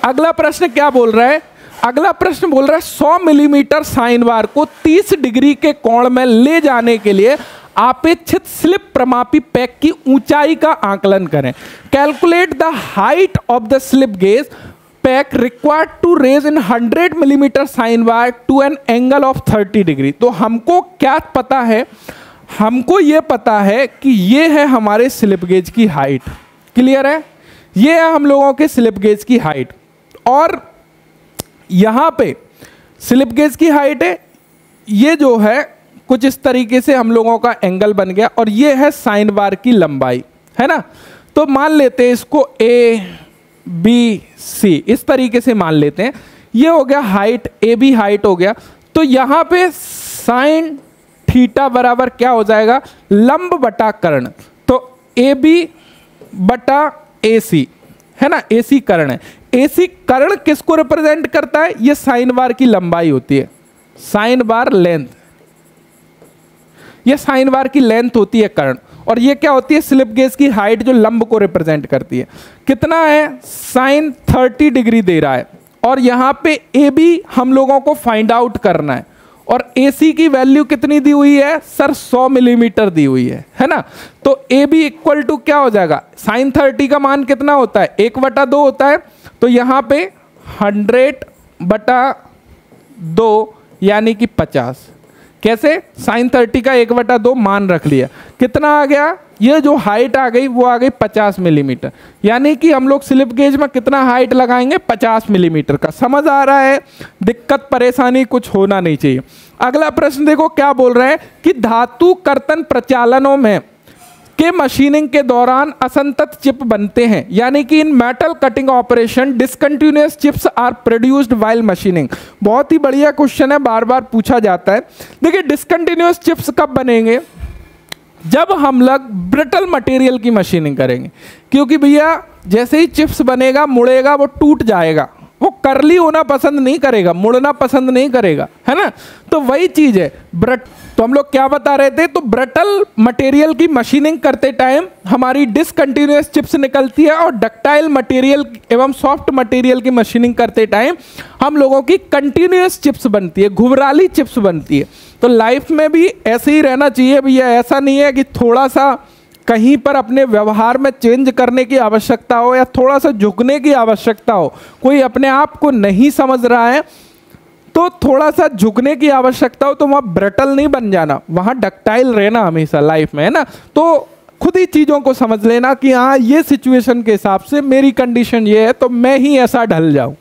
अगला प्रश्न क्या बोल रहा है, अगला प्रश्न बोल रहा है 100 मिलीमीटर साइन बार को 30 डिग्री के कोण में ले जाने के लिए अपेक्षित स्लिप प्रमापी पैक की ऊंचाई का आकलन करें। Calculate the height of the slip gauge pack required to raise in 100 millimetre sine bar to an angle of 30 degree. तो हमको क्या पता है, हमको ये पता है कि ये है हमारे स्लिप गेज की हाइट, क्लियर है, ये है हम लोगों के स्लिप गेज की हाइट, और यहाँ पे स्लिप गेज की हाइट है, ये जो है कुछ इस तरीके से हम लोगों का एंगल बन गया, और ये है साइन बार की लंबाई, है ना। तो मान लेते हैं इसको ABC, इस तरीके से मान लेते हैं। ये हो गया हाइट, AB हाइट हो गया। तो यहाँ पे साइन थीटा बराबर क्या हो जाएगा, लंब बटा कर्ण। तो AB/AC है ना, AC कर्ण है। AC कर्ण किसको रिप्रेजेंट करता है, ये साइन बार की लंबाई होती है, साइन बार लेंथ, ये साइन बार की लेंथ होती है कर्ण, और ये क्या होती है, स्लिप गेज की हाइट जो लंब को रिप्रेजेंट करती है। कितना है, साइन 30 डिग्री दे रहा है, और यहाँ पे AB हम लोगों को फाइंड आउट करना है, और AC की वैल्यू कितनी दी हुई है सर, 100 मिलीमीटर दी हुई है ना। तो AB = क्या हो जाएगा, साइन 30 का मान कितना होता है, 1/2 होता है। तो यहाँ पे 100/2 यानी कि 50। कैसे, साइन 30 का 1/2 मान रख लिया, कितना आ गया, ये जो हाइट आ गई वो आ गई 50 मिलीमीटर, यानी कि हम लोग स्लिप गेज में कितना हाइट लगाएंगे, 50 मिलीमीटर का। समझ आ रहा है, दिक्कत परेशानी कुछ होना नहीं चाहिए। अगला प्रश्न देखो क्या बोल रहे हैं कि धातु कर्तन प्रचालनों में के मशीनिंग के दौरान असंतत चिप बनते हैं, यानी कि in metal cutting operation discontinuous chips are produced while machining. बहुत ही बढ़िया क्वेश्चन है, बार बार पूछा जाता है। देखिए डिसकंटिन्यूअस चिप्स कब बनेंगे, जब हम लोग ब्रिटल मटेरियल की मशीनिंग करेंगे, क्योंकि भैया जैसे ही चिप्स बनेगा मुड़ेगा वो टूट जाएगा, वो कर्ली होना पसंद नहीं करेगा, मुड़ना पसंद नहीं करेगा, है ना। तो वही चीज है तो हम लोग क्या बता रहे थे, तो ब्रिटल मटेरियल की मशीनिंग करते टाइम हमारी डिसकंटिन्यूअस चिप्स निकलती है, और डक्टाइल मटेरियल एवं सॉफ्ट मटेरियल की मशीनिंग करते टाइम हम लोगों की कंटिन्यूअस चिप्स बनती है, घुघराली चिप्स बनती है। तो लाइफ में भी ऐसे ही रहना चाहिए भैया, ऐसा नहीं है कि थोड़ा सा कहीं पर अपने व्यवहार में चेंज करने की आवश्यकता हो या थोड़ा सा झुकने की आवश्यकता हो, कोई अपने आप को नहीं समझ रहा है तो थोड़ा सा झुकने की आवश्यकता हो, तो वहाँ ब्रिटल नहीं बन जाना, वहाँ डक्टाइल रहना हमेशा लाइफ में, है ना। तो खुद ही चीज़ों को समझ लेना कि हाँ ये सिचुएशन के हिसाब से मेरी कंडीशन ये है तो मैं ही ऐसा ढल जाऊँ।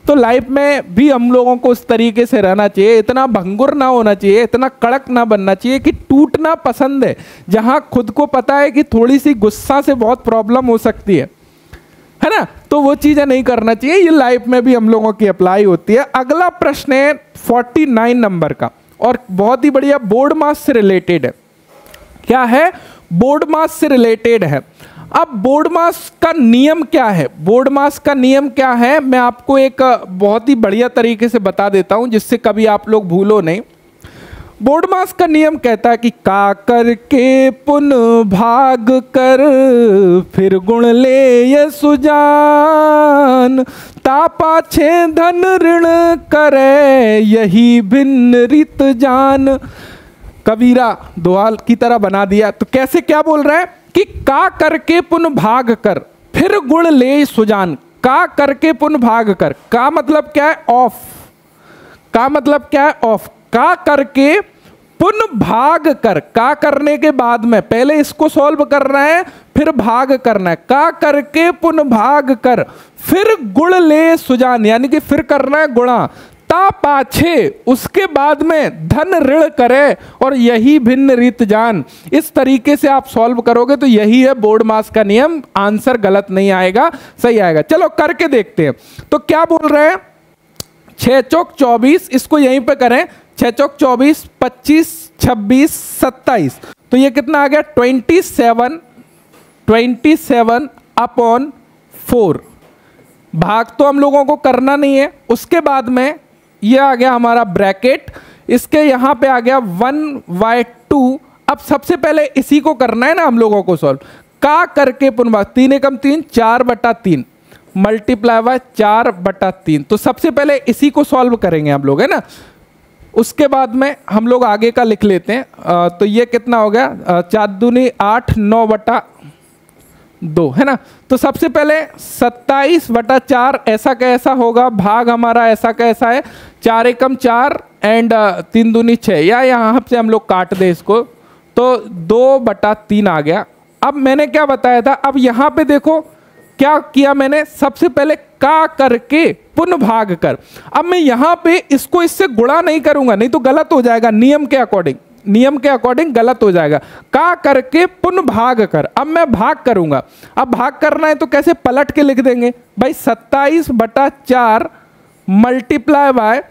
तो लाइफ में भी हम लोगों को उस तरीके से रहना चाहिए, इतना भंगुर ना होना चाहिए, इतना कड़क ना बनना चाहिए कि टूटना पसंद है, जहाँ खुद को पता है कि थोड़ी सी गुस्सा से बहुत प्रॉब्लम हो सकती है ना, तो वो चीज़ें नहीं करना चाहिए। ये लाइफ में भी हम लोगों की अप्लाई होती है। अगला प्रश्न है 49 नंबर का, और बहुत ही बढ़िया बोर्ड मास से रिलेटेड है। क्या है? बोर्ड मास से रिलेटेड है। अब बोर्ड मास का नियम क्या है? बोर्ड मास का नियम क्या है, मैं आपको एक बहुत ही बढ़िया तरीके से बता देता हूं जिससे कभी आप लोग भूलो नहीं। बोर्ड मास का नियम कहता है कि का करके पुन भाग कर फिर गुण ले ये सुजान, तापा छे धन ऋण करे यही भिन्न रित जान। कबीरा दोहाल की तरह बना दिया। तो कैसे, क्या बोल रहा है कि का करके पुन भाग कर फिर गुण ले सुजान। का करके पुन भाग कर, का मतलब क्या है? ऑफ। का मतलब क्या है? ऑफ। का करके पुन भाग कर, का करने के बाद में पहले इसको सॉल्व करना है फिर भाग करना है। का करके पुन भाग कर फिर गुण ले सुजान, यानी कि फिर करना है गुणा, ता पाछे उसके बाद में धन ऋण करे और यही भिन्न रीत जान। इस तरीके से आप सॉल्व करोगे तो यही है बोर्ड मास का नियम। आंसर गलत नहीं आएगा, सही आएगा। चलो करके देखते हैं। तो क्या बोल रहे हैं? 6 चौक 24, इसको यहीं पे करें। 6 चौक 24, 25, 26, 27, तो ये कितना आ गया? 27 अपॉन 4। भाग तो हम लोगों को करना नहीं है। उसके बाद में ये आ गया हमारा ब्रैकेट, इसके यहाँ पे आ गया 1/2। अब सबसे पहले इसी को करना है ना हम लोगों को सॉल्व। का करके पुन भाग, 3 एकम 3, 4/3 मल्टीप्लाई बाय 4/3। तो सबसे पहले इसी को सॉल्व करेंगे हम लोग, है ना। उसके बाद में हम लोग आगे का लिख लेते हैं। तो ये कितना हो गया? 4 दूनी 8, 9/2, है ना। तो सबसे पहले 27/4 ऐसा कैसा होगा? भाग हमारा ऐसा कैसा है? 4 एकम 4 एंड 3 दूनी 6, या यहाँ से हम लोग काट दे इसको, तो 2/3 आ गया। अब मैंने क्या बताया था? अब यहाँ पे देखो क्या किया मैंने, सबसे पहले का करके पुन भाग कर। अब मैं यहाँ पे इसको इससे गुणा नहीं करूंगा, नहीं तो गलत हो जाएगा नियम के अकॉर्डिंग, नियम के अकॉर्डिंग गलत हो जाएगा। का करके पुन भाग कर, अब मैं भाग करूंगा। अब भाग करना है तो कैसे? पलट के लिख देंगे भाई। 27/4 मल्टीप्लाई बाय,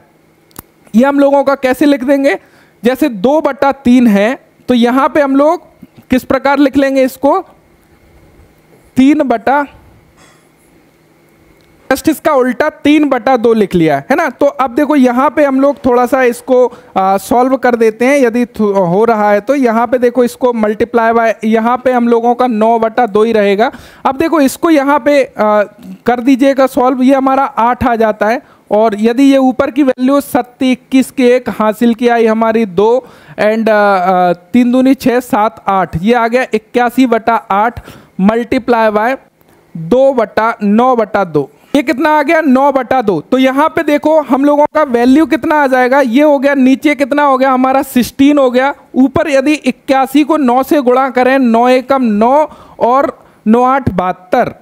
ये हम लोगों का कैसे लिख देंगे? जैसे 2/3 है तो यहां पे हम लोग किस प्रकार लिख लेंगे इसको? 3 जस्ट इसका उल्टा 3/2 लिख लिया है ना। तो अब देखो यहाँ पे हम लोग थोड़ा सा इसको सॉल्व कर देते हैं, यदि हो रहा है तो। यहाँ पे देखो इसको मल्टीप्लाई बाय, यहाँ पे हम लोगों का 9/2 ही रहेगा। अब देखो इसको यहाँ पे कर दीजिएगा सॉल्व, ये हमारा 8 आ जाता है। और यदि ये ऊपर की वैल्यू 27, 21 के 1 हासिल की आई हमारी 2 एंड 3 दूनी 6, 7, 8, ये आ गया 81/8 मल्टीप्लाई बाय 2/9/2, ये कितना आ गया? 9/2। तो यहाँ पे देखो हम लोगों का वैल्यू कितना आ जाएगा? ये हो गया, नीचे कितना हो गया हमारा? 16 हो गया। ऊपर यदि 81 को 9 से गुणा करें, 9 एकम 9 और 9 8 72,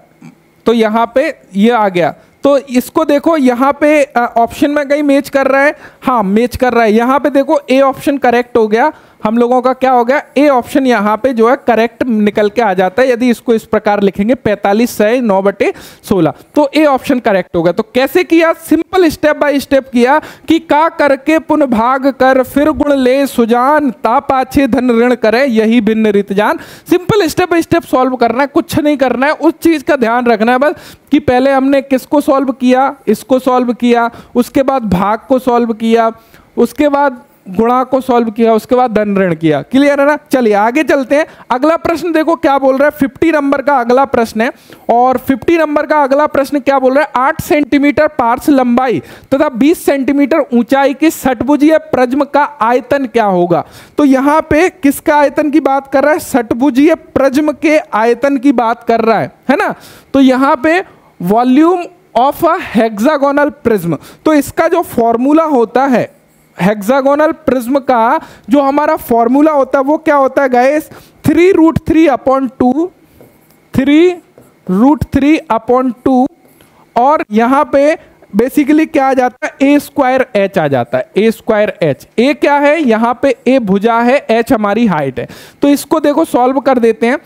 तो यहाँ पे ये आ गया। तो इसको देखो यहाँ पे ऑप्शन में कहीं मैच कर रहा है? हाँ मैच कर रहा है। यहाँ पे देखो ए ऑप्शन करेक्ट हो गया। हम लोगों का क्या हो गया, ए ऑप्शन यहाँ पे जो है करेक्ट निकल के आ जाता है यदि इसको इस प्रकार लिखेंगे 45/9/16, तो ए ऑप्शन करेक्ट होगा। तो कैसे किया, सिंपल स्टेप बाय स्टेप किया कि का करके पुन भाग कर फिर गुण ले सुजान, ता पाछे धन ऋण करे यही भिन्न रीत जान। Simple step by step solve करना है, कुछ नहीं करना है, उस चीज का ध्यान रखना है बस कि पहले हमने किसको सॉल्व किया, इसको सॉल्व किया, उसके बाद भाग को सॉल्व किया, उसके बाद गुणा को सॉल्व किया, उसके बाद धन ऋण किया। क्लियर है ना। चलिए आगे चलते हैं। अगला प्रश्न देखो क्या बोल रहा है, 50 नंबर का अगला प्रश्न है और 50 नंबर का अगला प्रश्न क्या बोल रहा है, 8 सेंटीमीटर पार्श्व लंबाई तथा 20 सेंटीमीटर ऊंचाई की षटभुजीय प्रिज्म का आयतन क्या होगा। तो यहां पे किसका आयतन की बात कर रहा है, षटभुजीय प्रिज्म के आयतन की बात कर रहा है ना। तो यहां पे volume of a hexagonal prism, तो इसका जो फॉर्मूला होता है हेक्सागोनल प्रिज्म का जो हमारा फॉर्मूला होता है वो क्या होता है गाइस, 3√3/2, 3√3/2 और यहां पे बेसिकली क्या आ जाता है, a²h आ जाता है, a²h। ए क्या है यहाँ पे, ए भुजा है, h हमारी हाइट है। तो इसको देखो सॉल्व कर देते हैं।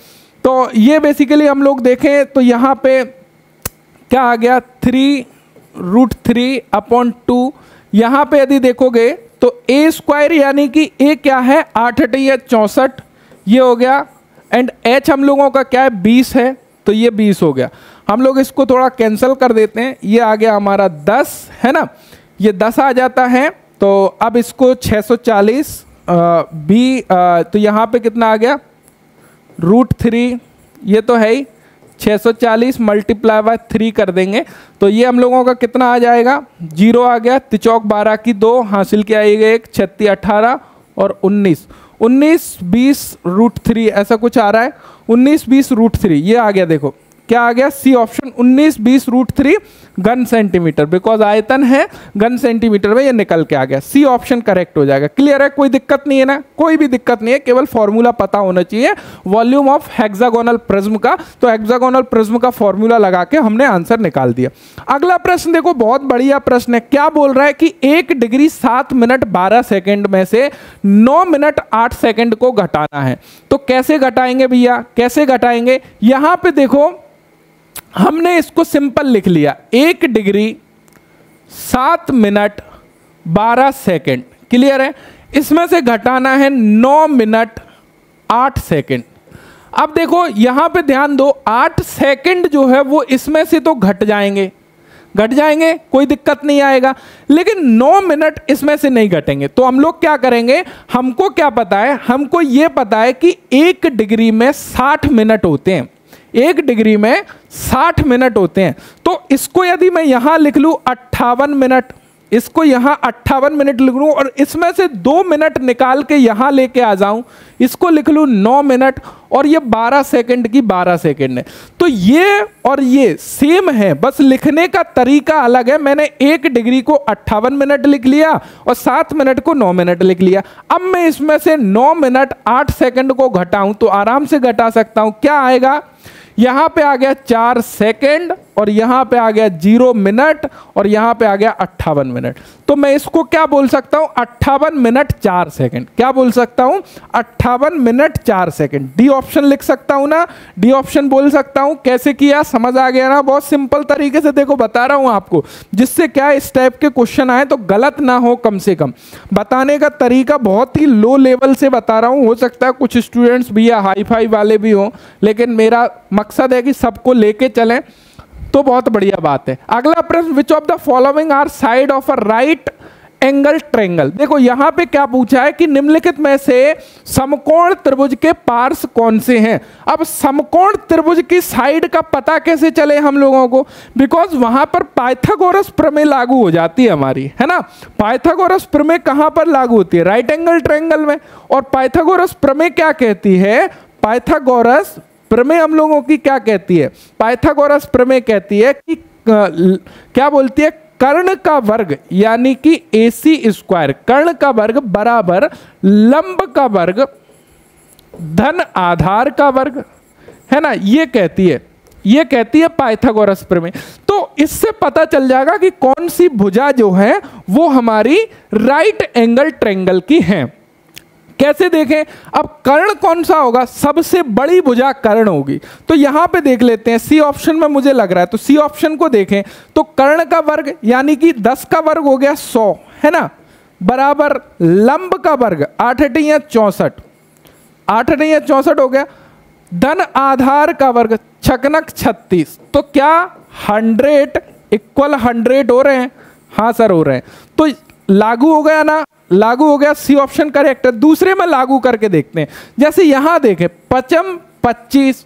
तो ये बेसिकली हम लोग देखें तो यहाँ पे क्या आ गया, 3√3/2। यहां पे यदि देखोगे तो a² यानी कि a क्या है, 8×8 = 64, ये हो गया। एंड h हम लोगों का क्या है, 20 है, तो ये 20 हो गया। हम लोग इसको थोड़ा कैंसिल कर देते हैं, ये आ गया हमारा 10 है ना, ये 10 आ जाता है। तो अब इसको 640 तो यहाँ पे कितना आ गया, √3, ये तो है ही, 640 × 3 कर देंगे तो ये हम लोगों का कितना आ जाएगा, 0 आ गया, 3 चौक 12 की 2 हासिल किया, 1 36 18 और 19, 19 20 √3 ऐसा कुछ आ रहा है, 19 20 √3 ये आ गया। देखो क्या आ गया, सी ऑप्शन 19 20 √3 घन सेंटीमीटर, बिकॉज आयतन है घन सेंटीमीटर में, ये निकल के आ गया। सी ऑप्शन करेक्ट हो जाएगा। क्लियर है, कोई दिक्कत नहीं है ना, कोई भी दिक्कत नहीं है, केवल फॉर्मूला पता होना चाहिए वॉल्यूम ऑफ हेक्सागोनल प्रिज्म का। तो हेक्सागोनल प्रिज्म का फॉर्मूला लगा के हमने आंसर निकाल दिया। अगला प्रश्न देखो, बहुत बढ़िया प्रश्न है। क्या बोल रहा है कि 1 डिग्री 7 मिनट 12 सेकेंड में से 9 मिनट 8 सेकेंड को घटाना है। तो कैसे घटाएंगे भैया, कैसे घटाएंगे, यहां पे देखो हमने इसको सिंपल लिख लिया, 1 डिग्री 7 मिनट 12 सेकेंड। क्लियर है, इसमें से घटाना है 9 मिनट 8 सेकेंड। अब देखो यहां पे ध्यान दो, 8 सेकेंड जो है वो इसमें से तो घट जाएंगे, कोई दिक्कत नहीं आएगा, लेकिन 9 मिनट इसमें से नहीं घटेंगे। तो हम लोग क्या करेंगे, हमको क्या पता है, हमको ये पता है कि 1 डिग्री में 60 मिनट होते हैं, 1 डिग्री में 60 मिनट होते हैं। तो इसको यदि मैं यहां लिख लूं 58 मिनट, इसको यहां 58 मिनट लिख लूं और इसमें से 2 मिनट निकाल के यहां लेके आ जाऊं, इसको लिख लूं 9 मिनट और ये 12 सेकंड की 12 सेकंड है। तो ये और ये सेम है, बस लिखने का तरीका अलग है। मैंने 1 डिग्री को 58 मिनट लिख लिया और 7 मिनट को 9 मिनट लिख लिया। अब मैं इसमें से 9 मिनट 8 सेकंड को घटाऊं तो आराम से घटा सकता हूं। क्या आएगा, यहां पे आ गया 4 सेकंड और यहां पे आ गया 0 मिनट और यहां पे आ गया 58 मिनट। तो मैं इसको क्या बोल सकता हूं, 58 मिनट 4 सेकंड। क्या बोल सकता हूं, 58 मिनट 4 सेकंड। डी ऑप्शन लिख सकता हूं ना, डी ऑप्शन बोल सकता हूं। कैसे किया, समझ आ गया ना, बहुत सिंपल तरीके से देखो बता रहा हूं आपको, जिससे क्या इस टाइप के क्वेश्चन आए तो गलत ना हो, कम से कम बताने का तरीका बहुत ही लो लेवल से बता रहा हूं। हो सकता है कुछ स्टूडेंट्स भैया हाई फाई वाले भी हों, लेकिन मेरा मकसद है कि सबको लेके चलें, तो बहुत बढ़िया बात है। अगला प्रश्न, which of the following are side of a right angle triangle. देखो यहां पे क्या पूछा है कि निम्नलिखित में से समकोण त्रिभुज के पार्श्व कौन से हैं। अब समकोण त्रिभुज की साइड का पता कैसे चले हम लोगों को, बिकॉज वहां पर पाइथागोरस प्रमेय लागू हो जाती है हमारी, है ना। पाइथागोरस प्रमेय कहां पर लागू होती है, राइट एंगल ट्रायंगल में। और पाइथागोरस प्रमेय क्या कहती है, पाइथागोरस प्रमेय हम लोगों की क्या कहती है, पाइथागोरस प्रमेय कहती है कि क्या बोलती है, कर्ण का वर्ग यानी कि AC², कर्ण का वर्ग बराबर लंब का वर्ग धन आधार का वर्ग, है ना, ये कहती है पाइथागोरस प्रमेय। तो इससे पता चल जाएगा कि कौन सी भुजा जो है वो हमारी राइट एंगल ट्रायंगल की है। कैसे देखें? अब कर्ण कौन सा होगा? सबसे बड़ी भुजा कर्ण होगी। तो यहां पे देख लेते हैं, सी ऑप्शन में मुझे लग रहा है, तो सी ऑप्शन को देखें तो कर्ण का वर्ग यानी कि 10 का वर्ग हो गया 100, है ना, बराबर लंब का वर्ग 8 × 8 = 64, 8 × 8 = 64 हो गया, धन आधार का वर्ग 6 × 36, तो क्या 100 इक्वल 100 हो रहे हैं? हाँ सर हो रहे हैं। तो लागू हो गया ना, लागू हो गया, सी ऑप्शन करेक्ट है। दूसरे में लागू करके देखते हैं, जैसे यहां देखें 5 25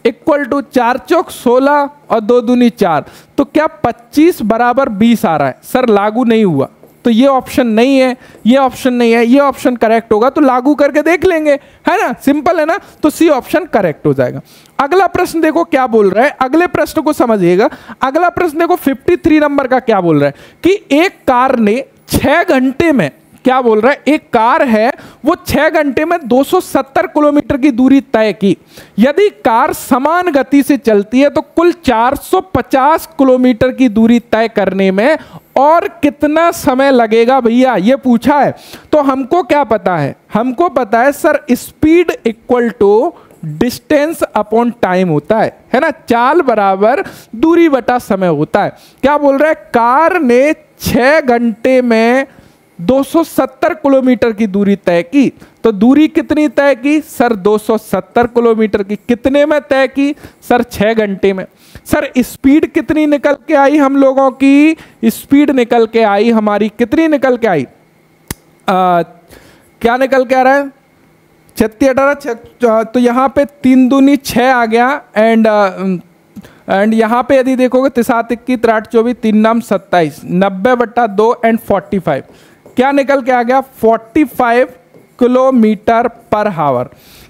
इक्वल टू 4 चौक 16 और 2 दूनी 4, तो क्या 25 बराबर 20 आ रहा है? सर लागू नहीं हुआ, तो ये ऑप्शन नहीं है, ये ऑप्शन नहीं है, ये ऑप्शन करेक्ट होगा, तो लागू करके देख लेंगे, है ना, सिंपल है ना, तो सी ऑप्शन करेक्ट हो जाएगा। अगला प्रश्न देखो क्या बोल रहा है, अगले प्रश्न को समझिएगा। अगला प्रश्न देखो 53 नंबर का क्या बोल रहा है कि एक कार ने 6 घंटे में, क्या बोल रहा है, एक कार है वो 6 घंटे में 270 किलोमीटर की दूरी तय की। यदि कार समान गति से चलती है तो कुल 450 किलोमीटर की दूरी तय करने में और कितना समय लगेगा भैया, ये पूछा है। तो हमको क्या पता है? हमको पता है sir speed equal to distance upon time होता है ना, चाल बराबर दूरी बटा समय होता है। क्या बोल रहा है? कार ने 6 घंटे में 270 किलोमीटर की दूरी तय की, तो दूरी कितनी तय की? सर 270 किलोमीटर की। कितने में तय की? सर 6 घंटे में। सर स्पीड कितनी निकल के आई हम लोगों की? स्पीड निकल के आई हमारी, कितनी निकल के आई? क्या निकल के आ रहा है? 36 18, तो यहाँ पे 3 दूनी 6 आ गया, एंड यहाँ पे यदि देखोगे 3 21 3 24 3 9 27, 90/2 एंड 45, क्या निकल के आ गया? 45 किलोमीटर पर आवर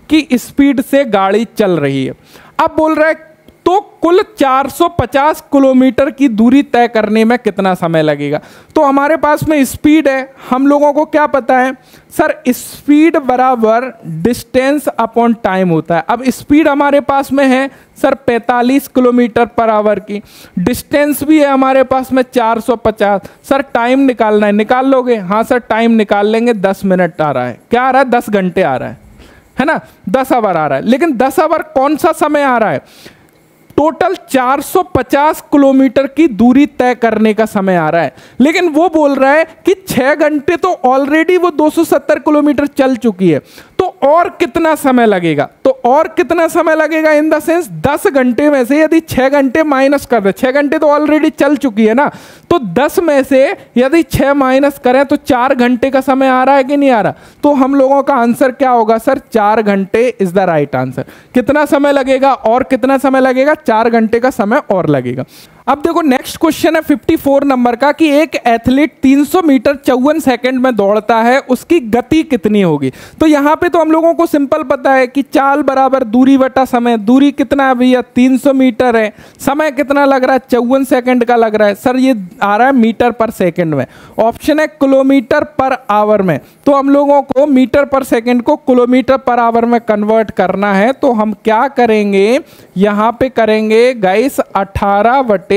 की स्पीड से गाड़ी चल रही है। अब बोल रहा है तो कुल 450 किलोमीटर की दूरी तय करने में कितना समय लगेगा? तो हमारे पास में स्पीड है, हम लोगों को क्या पता है? सर स्पीड बराबर डिस्टेंस अपॉन टाइम होता है। अब स्पीड हमारे पास में है सर 45 किलोमीटर पर आवर की, डिस्टेंस भी है हमारे पास में 450। सर टाइम निकालना है, निकाल लोगे? हाँ सर टाइम निकाल लेंगे, 10 मिनट आ रहा है, क्या आ रहा है? 10 घंटे आ रहा है ना, 10 आवर आ रहा है। लेकिन 10 आवर कौन सा समय आ रहा है? टोटल 450 किलोमीटर की दूरी तय करने का समय आ रहा है। लेकिन वो बोल रहा है कि 6 घंटे तो ऑलरेडी वो 270 किलोमीटर चल चुकी है, तो और कितना समय लगेगा? तो और कितना समय लगेगा इन द सेंस 10 घंटे में से यदि 6 घंटे माइनस कर दे, 6 घंटे तो ऑलरेडी चल चुकी है ना, तो 10 में से यदि 6 माइनस करें तो 4 घंटे का समय आ रहा है कि नहीं आ रहा? तो हम लोगों का आंसर क्या होगा सर? 4 घंटे इज द राइट आंसर। कितना समय लगेगा? और कितना समय लगेगा? 4 घंटे का समय और लगेगा। अब देखो नेक्स्ट क्वेश्चन है 54 नंबर का कि एक एथलीट 300 मीटर 54 सेकंड में दौड़ता है, उसकी गति कितनी होगी? तो यहाँ पे तो हम लोगों को सिंपल पता है कि चाल बराबर दूरी बटा समय। दूरी कितना है भैया? 300 मीटर है, समय कितना लग रहा है? 54 सेकंड का लग रहा है। सर ये आ रहा है मीटर पर सेकंड में, ऑप्शन है किलोमीटर पर आवर में। तो हम लोगों को मीटर पर सेकंड को किलोमीटर पर आवर में कन्वर्ट करना है, तो हम क्या करेंगे? यहाँ पे करेंगे गाइस 18/5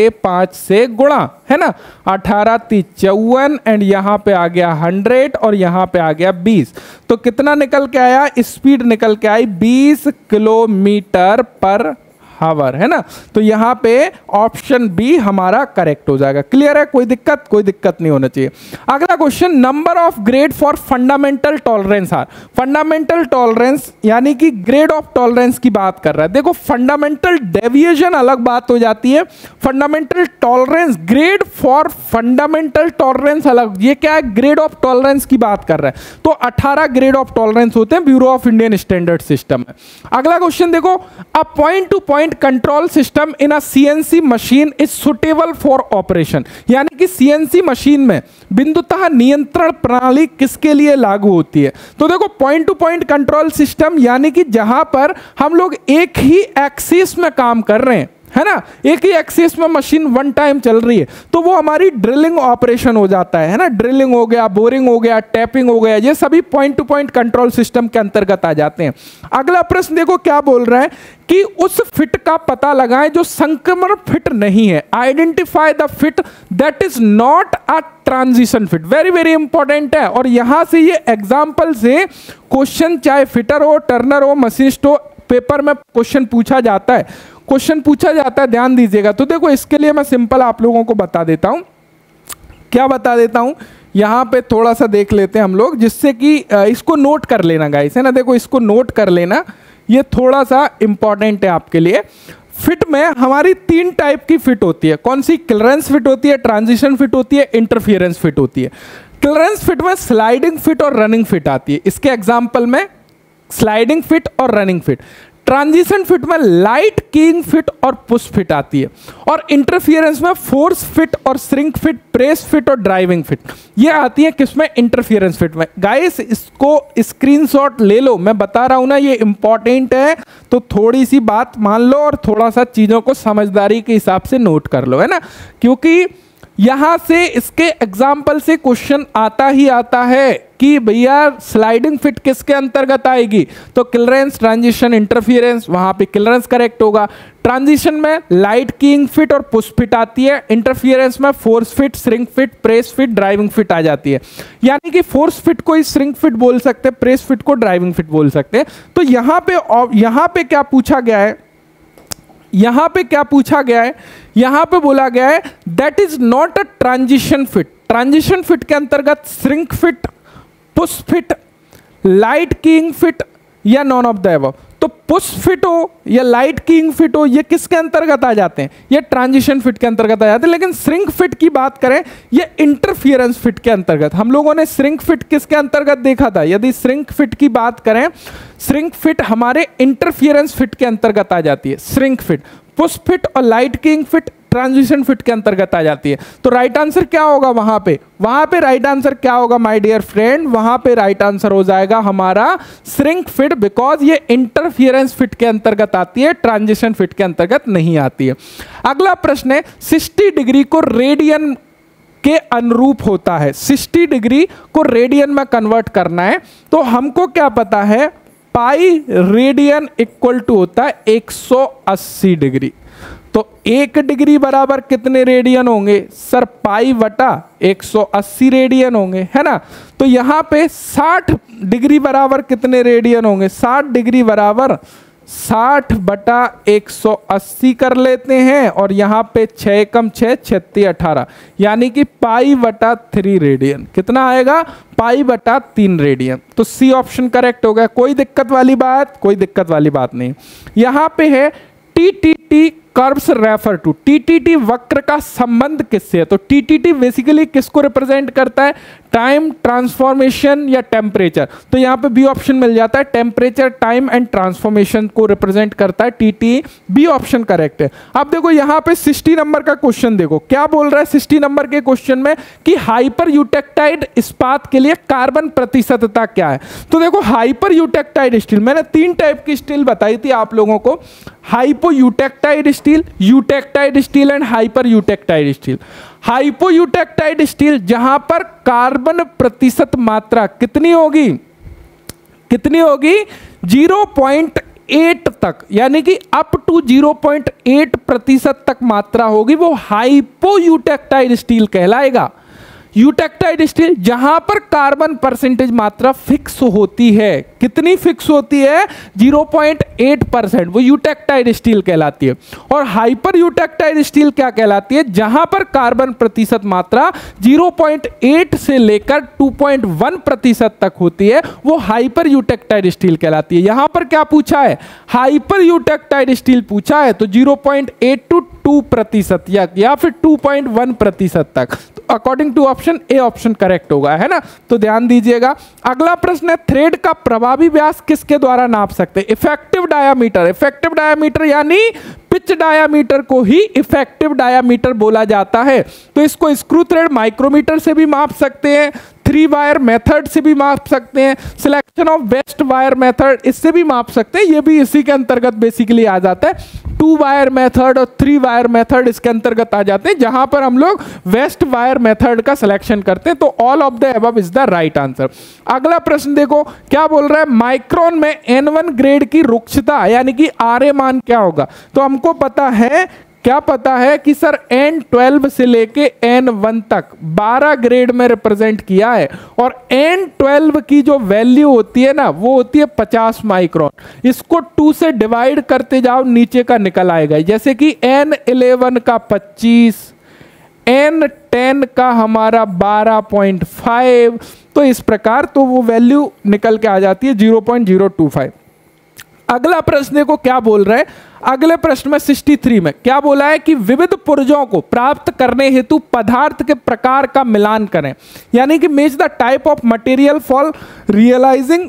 से गुणा, है ना, 18 × 54 एंड यहाँ पे आ गया 100 और यहाँ पे आ गया 20। तो कितना निकल के आया? स्पीड निकल के आई 20 किलोमीटर पर आवर, है ना। तो यहाँ पे ऑप्शन बी हमारा करेक्ट हो जाएगा। क्लियर है? कोई दिक्कत? कोई दिक्कत नहीं होना चाहिए। अगला question, number of grade for fundamental tolerance are. Fundamental tolerance यानी कि ग्रेड ऑफ टॉलरेंस की बात कर रहा है। देखो फंडामेंटल डेविएशन अलग बात हो जाती है, fundamental tolerance, grade for fundamental tolerance अलग। ये क्या है? ग्रेड ऑफ टॉलरेंस की बात कर रहा है। तो 18 ग्रेड ऑफ टॉलरेंस होते हैं bureau of Indian standard system में। अगला क्वेश्चन देखो, a point two point control system in a CNC machine is suitable for operation. यानी कि सीएनसी मशीन में बिंदुतः नियंत्रण प्रणाली किसके लिए लागू होती है? तो देखो point two point control system यानी कि जहां पर हम लोग एक ही एक्सिस में काम कर रहे हैं, है ना, एक ही एक्सिस में मशीन वन टाइम चल रही है, तो वो हमारी ड्रिलिंग ऑपरेशन हो जाता है ना। ड्रिलिंग हो गया, बोरिंग हो गया, टैपिंग हो गया, ये सभी point two point control system के अंतर्गत आ जाते हैं। अगला प्रश्न देखो क्या बोल रहा है कि उस फिट का पता लगाएं जो संक्रमण फिट नहीं है। Identify the fit that is not a transition fit. Very very important है, और यहां से ये एग्जाम्पल से क्वेश्चन चाहे फिटर हो, टर्नर हो, मशीनिस्ट हो, पेपर में क्वेश्चन पूछा जाता है, ध्यान दीजिएगा। तो देखो इसके लिए मैं सिंपल आप लोगों को बता देता हूं, क्या बता देता हूं, यहां पे थोड़ा सा देख लेते हैं हम लोग, जिससे कि इसको नोट कर लेना गाइस, है ना। देखो इसको नोट कर लेना, ये थोड़ा सा इंपॉर्टेंट है आपके लिए। फिट में हमारी 3 टाइप की फिट होती है। कौन सी? क्लियरेंस फिट होती है, ट्रांजिशन फिट होती है, इंटरफियरेंस फिट होती है। क्लियरेंस फिट में स्लाइडिंग फिट और रनिंग फिट आती है। इसके एग्जाम्पल में स्लाइडिंग फिट और रनिंग फिट। ट्रांजिशन फिट में लाइट कीइंग फिट और पुश फिट आती है, और इंटरफियरेंस में फोर्स फिट और श्रिंक फिट, प्रेस फिट और ड्राइविंग फिट, ये आती है किसमें? इंटरफियरेंस फिट में। गाइस इसको स्क्रीनशॉट ले लो, मैं बता रहा हूं ना ये इंपॉर्टेंट है, तो थोड़ी सी बात मान लो और थोड़ा सा चीजों को समझदारी के हिसाब से नोट कर लो, है ना, क्योंकि यहां से इसके एग्जाम्पल से क्वेश्चन आता ही आता है कि भैया स्लाइडिंग फिट किसके अंतर्गत आएगी, तो क्लियरेंस, ट्रांजिशन, इंटरफियरेंस, वहां पे क्लियरेंस करेक्ट होगा। ट्रांजिशन में लाइट कीइंग फिट और पुश फिट आती है, इंटरफियरेंस में force fit, shrink fit, press fit, driving fit आ जाती है। यानी कि फोर्स फिट को श्रिंक फिट बोल सकते हैं, प्रेस फिट को ड्राइविंग फिट बोल सकते हैं। तो यहां पे क्या पूछा गया है, यहां पे बोला गया है that is not a transition fit. Transition fit के अंतर्गत shrink fit, push fit, light keying fit या नॉन ऑफ द अबव। तो पुश फिट हो या लाइट कीइंग फिट हो, ये किसके अंतर्गत आ जाते हैं? ये ट्रांजिशन फिट के अंतर्गत आ जाते हैं। लेकिन श्रिंक फिट की बात करें, ये इंटरफियरेंस फिट के अंतर्गत। हम लोगों ने श्रिंक फिट किसके अंतर्गत देखा था? यदि श्रिंक फिट की बात करें, श्रिंक फिट हमारे इंटरफियरेंस फिट के अंतर्गत आ जाती है। श्रिंक फिट, पुश फिट और light keying fit transition fit के अंतर्गत आ जाती है। तो राइट आंसर क्या होगा वहां पे राइट आंसर क्या होगा माय डियर फ्रेंड? वहां पे राइट आंसर हो जाएगा हमारा श्रिंक फिट, बिकॉज ये इंटरफियरेंस फिट के अंतर्गत आती है, ट्रांजिशन फिट के अंतर्गत नहीं आती है। अगला प्रश्न है 60 डिग्री को रेडियन के अनुरूप होता है। 60 डिग्री को रेडियन में कन्वर्ट करना है, तो हमको क्या पता है, पाई रेडियन इक्वल टू होता है 180 डिग्री। तो 1 डिग्री बराबर कितने रेडियन होंगे? सर पाई बटा 180 रेडियन होंगे, है ना। तो यहां पे 60 डिग्री बराबर कितने रेडियन होंगे? 60 डिग्री बराबर 60 बटा 180 कर लेते हैं, और यहां पे 6 कम 6 36 18, यानी कि पाई बटा 3 रेडियन। कितना आएगा? पाई बटा 3 रेडियन। तो सी ऑप्शन करेक्ट हो गया। कोई दिक्कत वाली बात नहीं। यहां पे है TTT curves refer to. TTT वक्र का संबंध किससे है? तो टीटीटी बेसिकली किसको रिप्रेजेंट करता है? टाइम, ट्रांसफॉर्मेशन या टेम्परेचर। तो यहां पे बी ऑप्शन मिल जाता है, टेम्परेचर, टाइम एंड ट्रांसफॉर्मेशन को रिप्रेजेंट करता है टीटी। बी ऑप्शन करेक्ट है। अब देखो यहां पे 60 नंबर का क्वेश्चन देखो क्या बोल रहा है 60 नंबर के क्वेश्चन में कि हाइपर यूटेक्टाइड इस्पात के लिए कार्बन प्रतिशतता क्या है। तो देखो हाइपर यूटेक्टाइड स्टील, मैंने 3 टाइप की स्टील बताई थी आप लोगों को, hypo eutectoid steel, eutectoid steel and hyper eutectoid steel. Hypo eutectoid steel जहां पर कार्बन प्रतिशत मात्रा कितनी होगी? 0.8 तक, यानी कि अप टू 0.8% तक मात्रा होगी, वो हाइपो यूटेक्टाइड स्टील कहलाएगा। यूटेक्टाइड स्टील जहां पर कार्बन परसेंटेज मात्रा फिक्स होती है, कितनी फिक्स होती है? 0.8%, वो यूटेक्टाइड स्टील कहलाती है। और हाइपर यूटेक्टाइड स्टील क्या कहलाती है? जहां पर कार्बन प्रतिशत मात्रा 0.8 से लेकर 2.1% तक होती है, वो हाइपर यूटेक्टाइड स्टील कहलाती है। यहां पर क्या पूछा है? हाइपर यूटेक्टाइड स्टील पूछा है, तो 0.8 to 2% या फिर 2.1% तक। तो according to option A option correct होगा, है ना। तो ध्यान दीजिएगा। अगला प्रश्न है थ्रेड का प्रभावी व्यास किसके द्वारा नाप सकते हैं? Effective diameter. इफेक्टिव डायामीटर यानी पिच डायामीटर को ही इफेक्टिव डायामीटर बोला जाता है। तो इसको स्क्रू थ्रेड माइक्रोमीटर से भी माप सकते हैं, 3 वायर मेथड से भी माप सकते हैं, selection of best wire method इससे भी माप सकते हैं, ये भी इसी के अंतर्गत बेसिकली आ जाता है। 2 वायर मेथड और 3 वायर मेथड इसके अंतर्गत आ जाते हैं, जहां पर हम लोग वेस्ट वायर मेथड का सिलेक्शन करते हैं। तो all of the above is the right answer. अगला प्रश्न देखो क्या बोल रहा है, माइक्रोन में N1 ग्रेड की रुक्षता यानी कि RA मान क्या होगा। तो हमको पता है, क्या पता है कि सर N12 से लेके N1 तक 12 ग्रेड में रिप्रेजेंट किया है, और N12 की जो वैल्यू होती है ना वो होती है 50 माइक्रोन। इसको 2 से डिवाइड करते जाओ, नीचे का निकल आएगा, जैसे कि N11 का 25, N10 का हमारा 12.5, तो इस प्रकार तो वो वैल्यू निकल के आ जाती है 0.025। अगला प्रश्न देखो क्या बोल रहा है, अगले प्रश्न में 63 में क्या बोला है कि विविध पुर्जों को प्राप्त करने हेतु पदार्थ के प्रकार का मिलान करें, यानी कि match the type of material for realising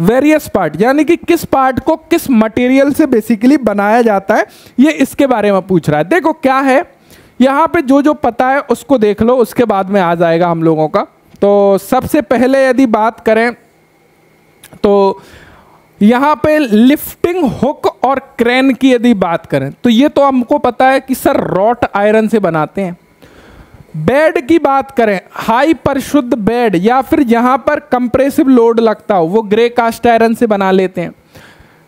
various part, यानी कि किस पार्ट को किस मटेरियल से बेसिकली बनाया जाता है, ये इसके बारे में पूछ रहा है। देखो क्या है, यहाँ पे जो जो पता है उसको देख लो, उसके बाद में आ जाएगा हम लोगों का। तो सबसे पहले यदि बात करें तो यहाँ पे लिफ्टिंग हुक और क्रेन की यदि बात करें तो ये तो हमको पता है कि सर रॉट आयरन से बनाते हैं। बेड की बात करें, हाई परिशुद्ध बेड या फिर यहाँ पर कंप्रेसिव लोड लगता हो वो ग्रे कास्ट आयरन से बना लेते हैं,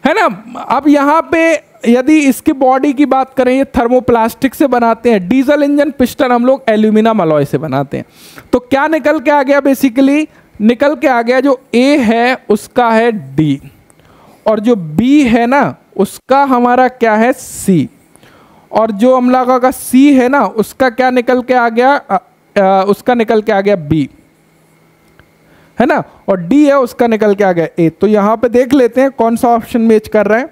है ना। अब यहाँ पे यदि इसकी बॉडी की बात करें, ये थर्मोप्लास्टिक से बनाते हैं। डीजल इंजन पिस्टन हम लोग एल्यूमिनियम अलॉय से बनाते हैं। तो क्या निकल के आ गया, बेसिकली निकल के आ गया जो ए है उसका है डी, और जो बी है ना उसका हमारा क्या है सी, और जो हम लोगों का सी है ना उसका क्या निकल के आ गया, उसका निकल के आ गया बी, है ना, और डी है उसका निकल के आ गया ए। तो यहां पे देख लेते हैं कौन सा ऑप्शन मैच कर रहा है,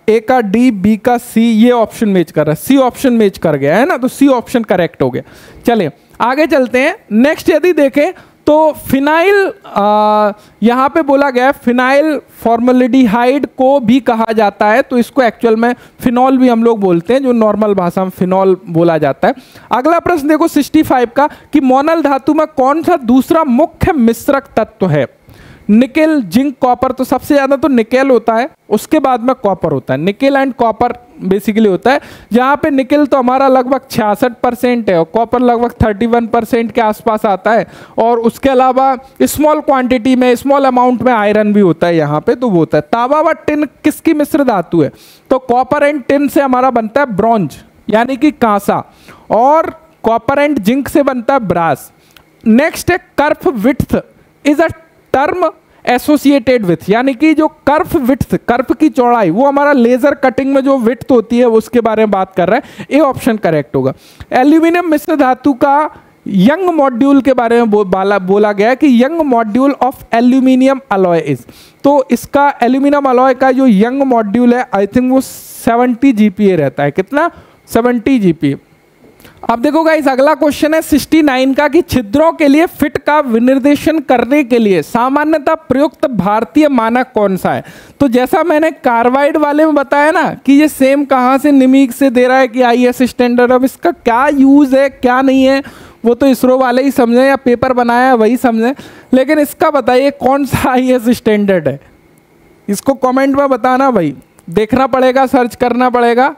ए का डी, बी का सी, ये ऑप्शन मैच कर रहा है, सी ऑप्शन मैच कर गया है ना, तो सी ऑप्शन करेक्ट हो गया। चलिए आगे चलते हैं। नेक्स्ट यदि देखें तो फिनाइल, यहाँ पे बोला गया फिनाइल फॉर्मल्डिहाइड को भी कहा जाता है, तो इसको एक्चुअल में फिनॉल भी हम लोग बोलते हैं, जो नॉर्मल भाषा में फिनॉल बोला जाता है। अगला प्रश्न देखो 65 का कि मोनल धातु में कौन सा दूसरा मुख्य मिश्रक तत्व है। निकेल, जिंक, कॉपर, तो सबसे ज्यादा तो निकेल होता है, उसके बाद में कॉपर होता है। निकेल एंड कॉपर बेसिकली होता है, जहां पे निकेल तो हमारा लगभग 66% है और कॉपर लगभग 31% के आसपास आता है, और उसके अलावा स्मॉल क्वांटिटी में, स्मॉल अमाउंट में आयरन भी होता है यहाँ पे, तो वो होता है। तांबा व टिन किसकी मिश्र धातु है, तो कॉपर एंड टिन से हमारा बनता है ब्रॉन्ज यानी कि कांसा, और कॉपर एंड जिंक से बनता है ब्रास। नेक्स्ट है curve width is a term associated with, यानी कि जो कर्व विड्थ, कर्व की चौड़ाई, वो हमारा लेजर कटिंग में जो विड्थ होती है उसके बारे में बात कर रहा है, ये ऑप्शन करेक्ट होगा। एल्यूमिनियम मिश्र धातु का यंग मॉड्यूल के बारे में बोला गया है कि young module of aluminium alloy is, तो इसका एल्यूमिनियम अलॉय का जो यंग मॉड्यूल है आई थिंक वो 70 GPa रहता है। कितना, 70 GPa। अब देखो गाइस अगला क्वेश्चन है 69 का कि छिद्रों के लिए फिट का विनिर्देशन करने के लिए सामान्यतः प्रयुक्त भारतीय मानक कौन सा है। तो जैसा मैंने कार्बाइड वाले में बताया ना कि ये सेम कहाँ से निमीक से दे रहा है कि IS स्टैंडर्ड, अब इसका क्या यूज है क्या नहीं है वो तो इसरो वाले ही समझे या पेपर बनाया वही समझे, लेकिन इसका बताइए कौन सा IS स्टैंडर्ड है, इसको कमेंट में बताना भाई, देखना पड़ेगा, सर्च करना पड़ेगा,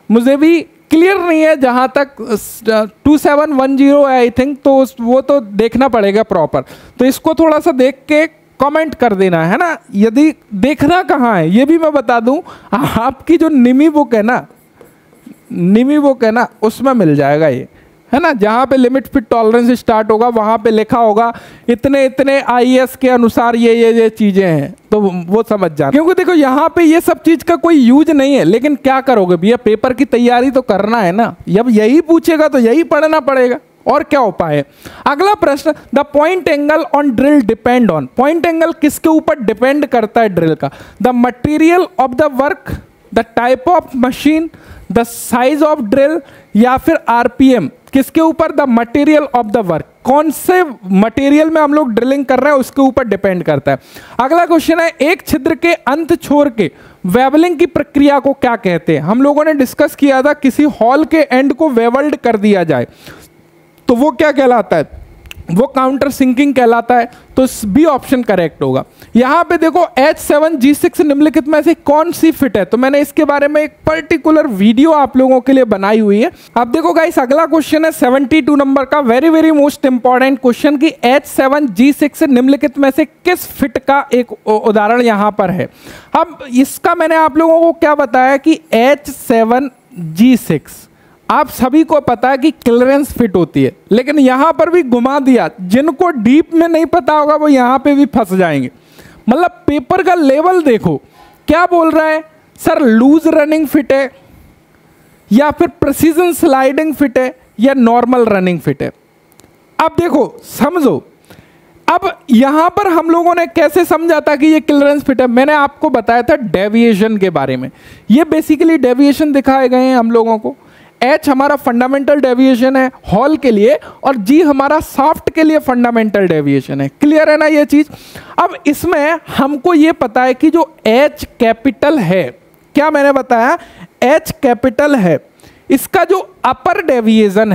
मुझे भी क्लियर नहीं है। जहाँ तक 2710 है आई थिंक, तो वो तो देखना पड़ेगा प्रॉपर, तो इसको थोड़ा सा देख के कमेंट कर देना है ना। यदि देखना कहाँ है ये भी मैं बता दूं, आपकी जो निमी बुक है ना, निमी बुक है ना उसमें मिल जाएगा ये, है ना, जहाँ पे लिमिट फिट टॉलरेंस स्टार्ट होगा वहाँ पे लिखा होगा इतने इतने IS के अनुसार ये चीज़ें हैं, तो वो समझ जाना। क्योंकि देखो यहाँ पे ये सब चीज़ का कोई यूज नहीं है, लेकिन क्या करोगे भैया, पेपर की तैयारी तो करना है ना, जब यही पूछेगा तो यही पढ़ना पड़ेगा, और क्या उपाय है। अगला प्रश्न, the point angle on drill depend on, point angle किसके ऊपर डिपेंड करता है ड्रिल का, the material of the work, the type of machine, the size of drill, या फिर RPM, किसके ऊपर, the material of the work, कौन से मटेरियल में हम लोग ड्रिलिंग कर रहे हैं उसके ऊपर डिपेंड करता है। अगला क्वेश्चन है एक छिद्र के अंत छोर के वेवलिंग की प्रक्रिया को क्या कहते हैं। हम लोगों ने डिस्कस किया था किसी हॉल के एंड को वेवल्ड कर दिया जाए तो वो क्या कहलाता है, वो काउंटर सिंकिंग कहलाता है, तो बी ऑप्शन करेक्ट होगा। यहां पे देखो H7G6 निम्नलिखित में से कौन सी फिट है, तो मैंने इसके बारे में एक पर्टिकुलर वीडियो आप लोगों के लिए बनाई हुई है। अब देखो गाइस, अगला क्वेश्चन है 72 नंबर का, very very most important question की H7G6 निम्नलिखित में से किस फिट का एक उदाहरण यहां पर है। अब इसका मैंने आप लोगों को क्या बताया कि H7G6 आप सभी को पता है कि क्लियरेंस फिट होती है, लेकिन यहां पर भी घुमा दिया, जिनको डीप में नहीं पता होगा वो यहां पे भी फंस जाएंगे। मतलब पेपर का लेवल देखो, क्या बोल रहा है सर, लूज रनिंग फिट है या फिर प्रिसीजन स्लाइडिंग फिट है या नॉर्मल रनिंग फिट है। अब देखो समझो, अब यहां पर हम लोगों ने कैसे समझा था कि ये क्लियरेंस फिट है, मैंने आपको बताया था डेविएशन के बारे में। ये बेसिकली डेविएशन दिखाए गए हैं हम लोगों को। H हमारा फंडामेंटल डेविएशन है हॉल के लिए, और G हमारा सॉफ्ट के लिए फंडामेंटल डेविएशन है। क्लियर है ना ये चीज। अब इसमें हमको ये पता है कि जो H कैपिटल है, क्या मैंने बताया, H कैपिटल है, इसका जो अपर डेविएशन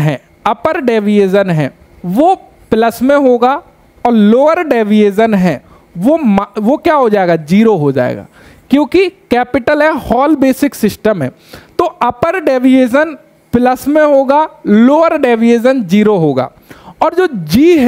है वो प्लस में होगा, और लोअर डेविएशन है वो क्या हो जाएगा, जीरो हो जाएगा, क्योंकि कैपिटल है, हॉल बेसिक सिस्टम है। तो अपर डेविएशन प्लस में होगा, लोअर डेविएशन जीरो होगा। और जो G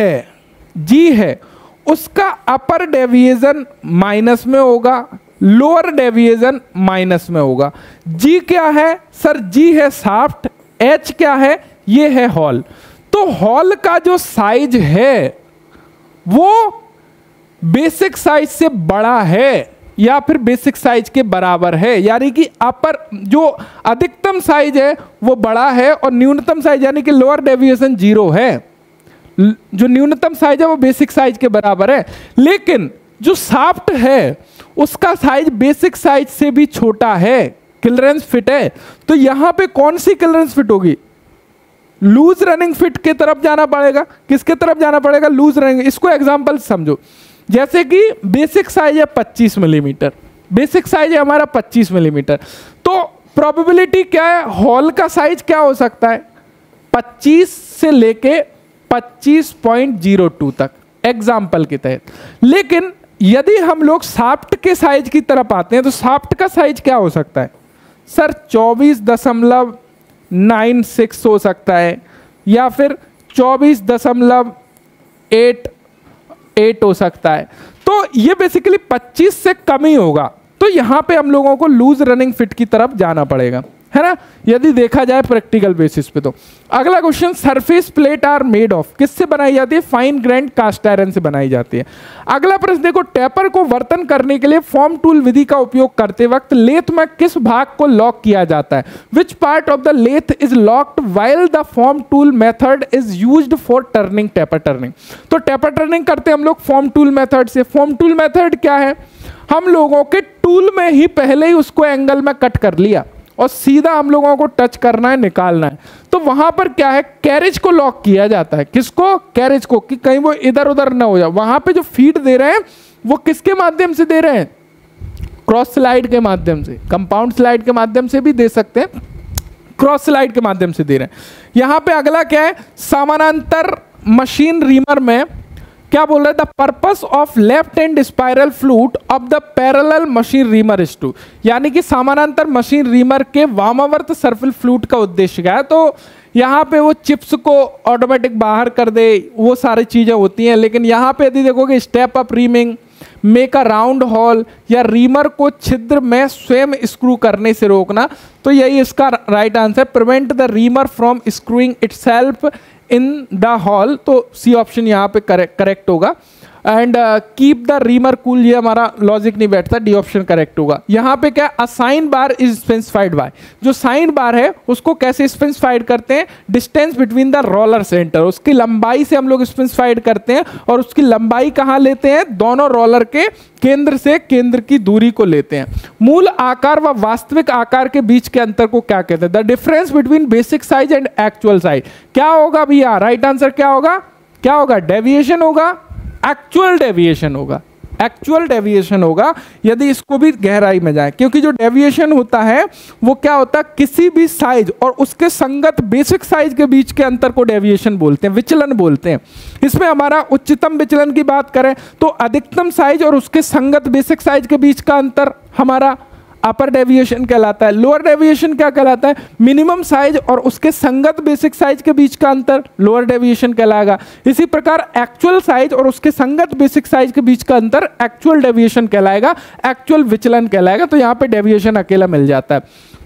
है उसका अपर डेविएशन माइनस में होगा, लोअर डेविएशन माइनस में होगा। G क्या है सर, G है सॉफ्ट, H क्या है, ये है हॉल। तो हॉल का जो साइज है वो बेसिक साइज से बड़ा है या फिर बेसिक साइज के बराबर है, यानी कि अपर जो अधिकतम साइज है वो बड़ा है और न्यूनतम साइज यानी कि लोअर डेविएशन जीरो है। जो न्यूनतम साइज है वो बेसिक साइज के बराबर है, लेकिन जो सॉफ्ट है उसका साइज बेसिक साइज से भी छोटा है, क्लियरेंस फिट है। तो यहां पे कौन सी क्लियरेंस फिट होगी, लूज रनिंग फिट की तरफ जाना पड़ेगा। किसके तरफ जाना पड़ेगा, लूज रनिंग। इसको एग्जांपल समझो, जैसे कि बेसिक साइज है 25 मिलीमीटर, बेसिक साइज है हमारा 25 मिलीमीटर, तो प्रोबेबिलिटी क्या है, हॉल का साइज क्या हो सकता है, 25 से लेके 25.02 तक, एग्जाम्पल के तहत। लेकिन यदि हम लोग सॉफ्ट के साइज की तरफ आते हैं तो सॉफ्ट का साइज क्या हो सकता है सर, 24.96 हो सकता है, या फिर 24.88 हो सकता है। तो ये बेसिकली 25 से कम ही होगा। तो यहां पे हम लोगों को लूज रनिंग फिट की तरफ जाना पड़ेगा, है ना, यदि देखा जाए प्रैक्टिकल बेसिस पे। तो अगला question, surface plate are made of, किससे बनाई जाती है, फाइन ग्राइंड कास्ट आयरन से बनाई जाती है। अगला प्रश्न देखो, टेपर को वर्तन करने के लिए फॉर्म टूल विधि का उपयोग करते वक्त लेथ में किस भाग को लॉक किया जाता है, which part of the lathe is locked while the form tool method is used for turning taper turning. तो टेपर टर्निंग करते हैं हम लोग फॉर्म टूल मेथड से। फॉर्म टूल मेथड क्या है, हम लोगों के टूल में ही पहले ही उसको एंगल में कट कर लिया और सीधा हम लोगों को टच करना है, निकालना है। तो वहां पर क्या है, कैरेज को लॉक किया जाता है। किसको, कैरेज को, कि कहीं वो इधर उधर ना हो जाए। वहां पे जो फीड दे रहे हैं वो किसके माध्यम से दे रहे हैं, क्रॉस स्लाइड के माध्यम से, कंपाउंड स्लाइड के माध्यम से भी दे सकते हैं, क्रॉस स्लाइड के माध्यम से दे रहे हैं। यहां पे अगला क्या है, समानांतर मशीन रीमर में क्या बोल रहा है, the purpose of left hand spiral flute of the parallel machine reamer is to, यानी कि समानांतर मशीन रीमर के वामावर्त सर्पिल फ्लूट का उद्देश्य क्या है। तो यहाँ पे वो चिप्स को ऑटोमेटिक बाहर कर दे, वो सारी चीजें होती हैं। लेकिन यहाँ पे यदि देखोगे, step up reaming, make a round whole, या रीमर को छिद्र में स्वयं स्क्रू करने से रोकना, तो यही इसका right answer, prevent the reamer from screwing itself in the hall. तो सी ऑप्शन यहाँ पे करेक्ट होगा। And keep the reamer cool, ये हमारा लॉजिक नहीं बैठता, डी ऑप्शन करेक्ट होगा। यहाँ पे क्या, a sine bar is specified by, जो साइन बार है उसको कैसे स्पेसिफाइड करते हैं, distance between the roller centre, उसकी लंबाई से हम लोग स्पेसिफाइड करते हैं। और उसकी लंबाई कहाँ लेते हैं, दोनों रोलर के केंद्र से केंद्र की दूरी को लेते हैं। मूल आकार व वास्तविक आकार के बीच के अंतर को क्या कहते हैं, the difference between basic size and actual size. क्या होगा भैया, राइट आंसर क्या होगा, क्या होगा, डेविएशन होगा, एक्चुअल डेविएशन होगा, एक्चुअल डेविएशन होगा यदि इसको भी गहराई में जाए, क्योंकि जो डेविएशन होता है वो क्या होता है, किसी भी साइज और उसके संगत बेसिक साइज के बीच के अंतर को डेविएशन बोलते हैं, विचलन बोलते हैं। इसमें हमारा उच्चतम विचलन की बात करें तो अधिकतम साइज और उसके संगत बेसिक साइज के बीच का अंतर हमारा अपर डेविएशन कहलाता है। लोअर डेविएशन क्या कहलाता है, मिनिमम साइज और उसके संगत बेसिक साइज के बीच का अंतर लोअर डेविएशन कहलाएगा। इसी प्रकार एक्चुअल साइज और उसके संगत बेसिक साइज के बीच का अंतर एक्चुअल डेविएशन कहलाएगा, एक्चुअल विचलन कहलाएगा। तो यहाँ पे डेविएशन अकेला मिल जाता है।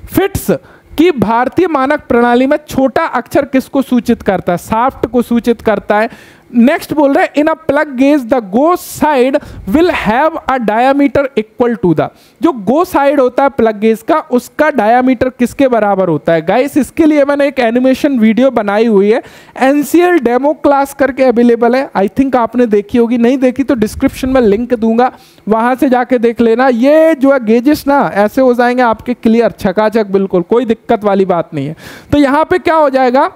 फिट्स कि भारतीय मानक प्रणाली में छोटा अक्षर किसको सूचित करता है, शाफ्ट को सूचित करता है। नेक्स्ट बोल रहे हैं in a plug gauge the go side will have a diameter equal to the, जो गो साइड होता है प्लग गेज का उसका डायामीटर किसके बराबर होता है। गाइस इसके लिए मैंने एक एनिमेशन वीडियो बनाई हुई है, एनसीएल डेमो क्लास करके अवेलेबल है। आई थिंक आपने देखी होगी, नहीं देखी तो डिस्क्रिप्शन में लिंक दूंगा, वहां से जाके देख लेना। ये जो है गेजेस ना ऐसे हो जाएंगे आपके क्लियर, छकाछक, बिल्कुल कोई दिक्कत वाली बात नहीं है। तो यहाँ पे क्या हो जाएगा,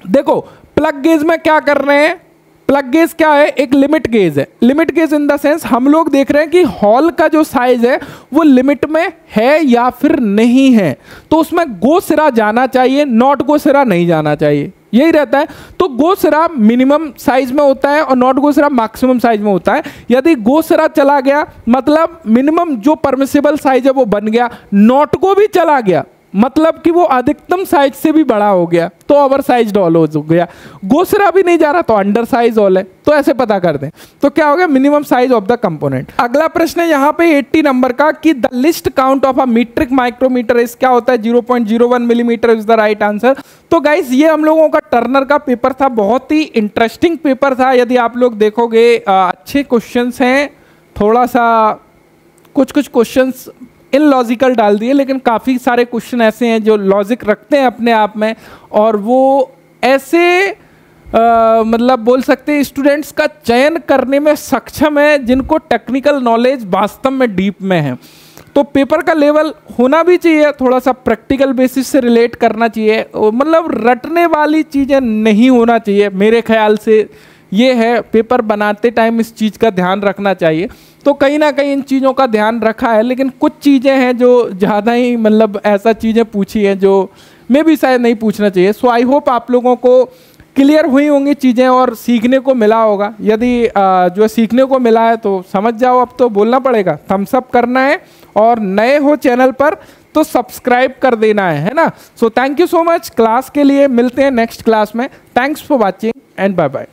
देखो प्लग गेज में क्या कर रहे हैं, प्लग गेज क्या है, एक लिमिट गेज है। Limit gauge in the sense हम लोग देख रहे हैं कि हॉल का जो साइज है वो लिमिट में है या फिर नहीं है, तो उसमें गो सिरा जाना चाहिए, नॉट गो सिरा नहीं जाना चाहिए, यही रहता है। तो गो सिरा मिनिमम साइज में होता है और नॉट गो सिरा मैक्सिमम साइज में होता है। यदि गो सिरा चला गया मतलब मिनिमम जो परमिसिबल साइज है वो बन गया, नॉट गो भी चला गया मतलब कि वो अधिकतम साइज से भी बड़ा हो गया तो ओवर साइज डॉल हो गया, गोसरा भी नहीं जा रहा तो अंडर साइज ऑल है। तो ऐसे पता कर दें तो क्या हो गया, minimum size of the component. अगला प्रश्न है यहाँ पे 80 नंबर का कि the least count of a metric micrometer इस क्या होता है, 0.01 millimetre is the right answer. तो गाइस ये हम लोगों का टर्नर का पेपर था, बहुत ही इंटरेस्टिंग पेपर था। यदि आप लोग देखोगे अच्छे क्वेश्चंस हैं, थोड़ा सा कुछ कुछ इलॉजिकल डाल दिए, लेकिन काफ़ी सारे क्वेश्चन ऐसे हैं जो लॉजिक रखते हैं अपने आप में, और वो ऐसे मतलब बोल सकते हैं स्टूडेंट्स का चयन करने में सक्षम है जिनको टेक्निकल नॉलेज वास्तव में डीप में है। तो पेपर का लेवल होना भी चाहिए, थोड़ा सा प्रैक्टिकल बेसिस से रिलेट करना चाहिए, मतलब रटने वाली चीज़ें नहीं होना चाहिए मेरे ख्याल से। ये है पेपर बनाते टाइम इस चीज़ का ध्यान रखना चाहिए। तो कहीं ना कहीं इन चीज़ों का ध्यान रखा है, लेकिन कुछ चीज़ें हैं जो ज़्यादा ही मतलब ऐसा चीज़ें पूछी हैं जो मैं भी शायद नहीं पूछना चाहिए। सो आई होप आप लोगों को क्लियर हुई होंगी चीज़ें और सीखने को मिला होगा। यदि जो सीखने को मिला है तो समझ जाओ, अब तो बोलना पड़ेगा, थम्स अप करना है, और नए हो चैनल पर तो सब्सक्राइब कर देना है ना। So thank you so much. Class के लिए मिलते हैं नेक्स्ट क्लास में। Thanks for watching and bye bye.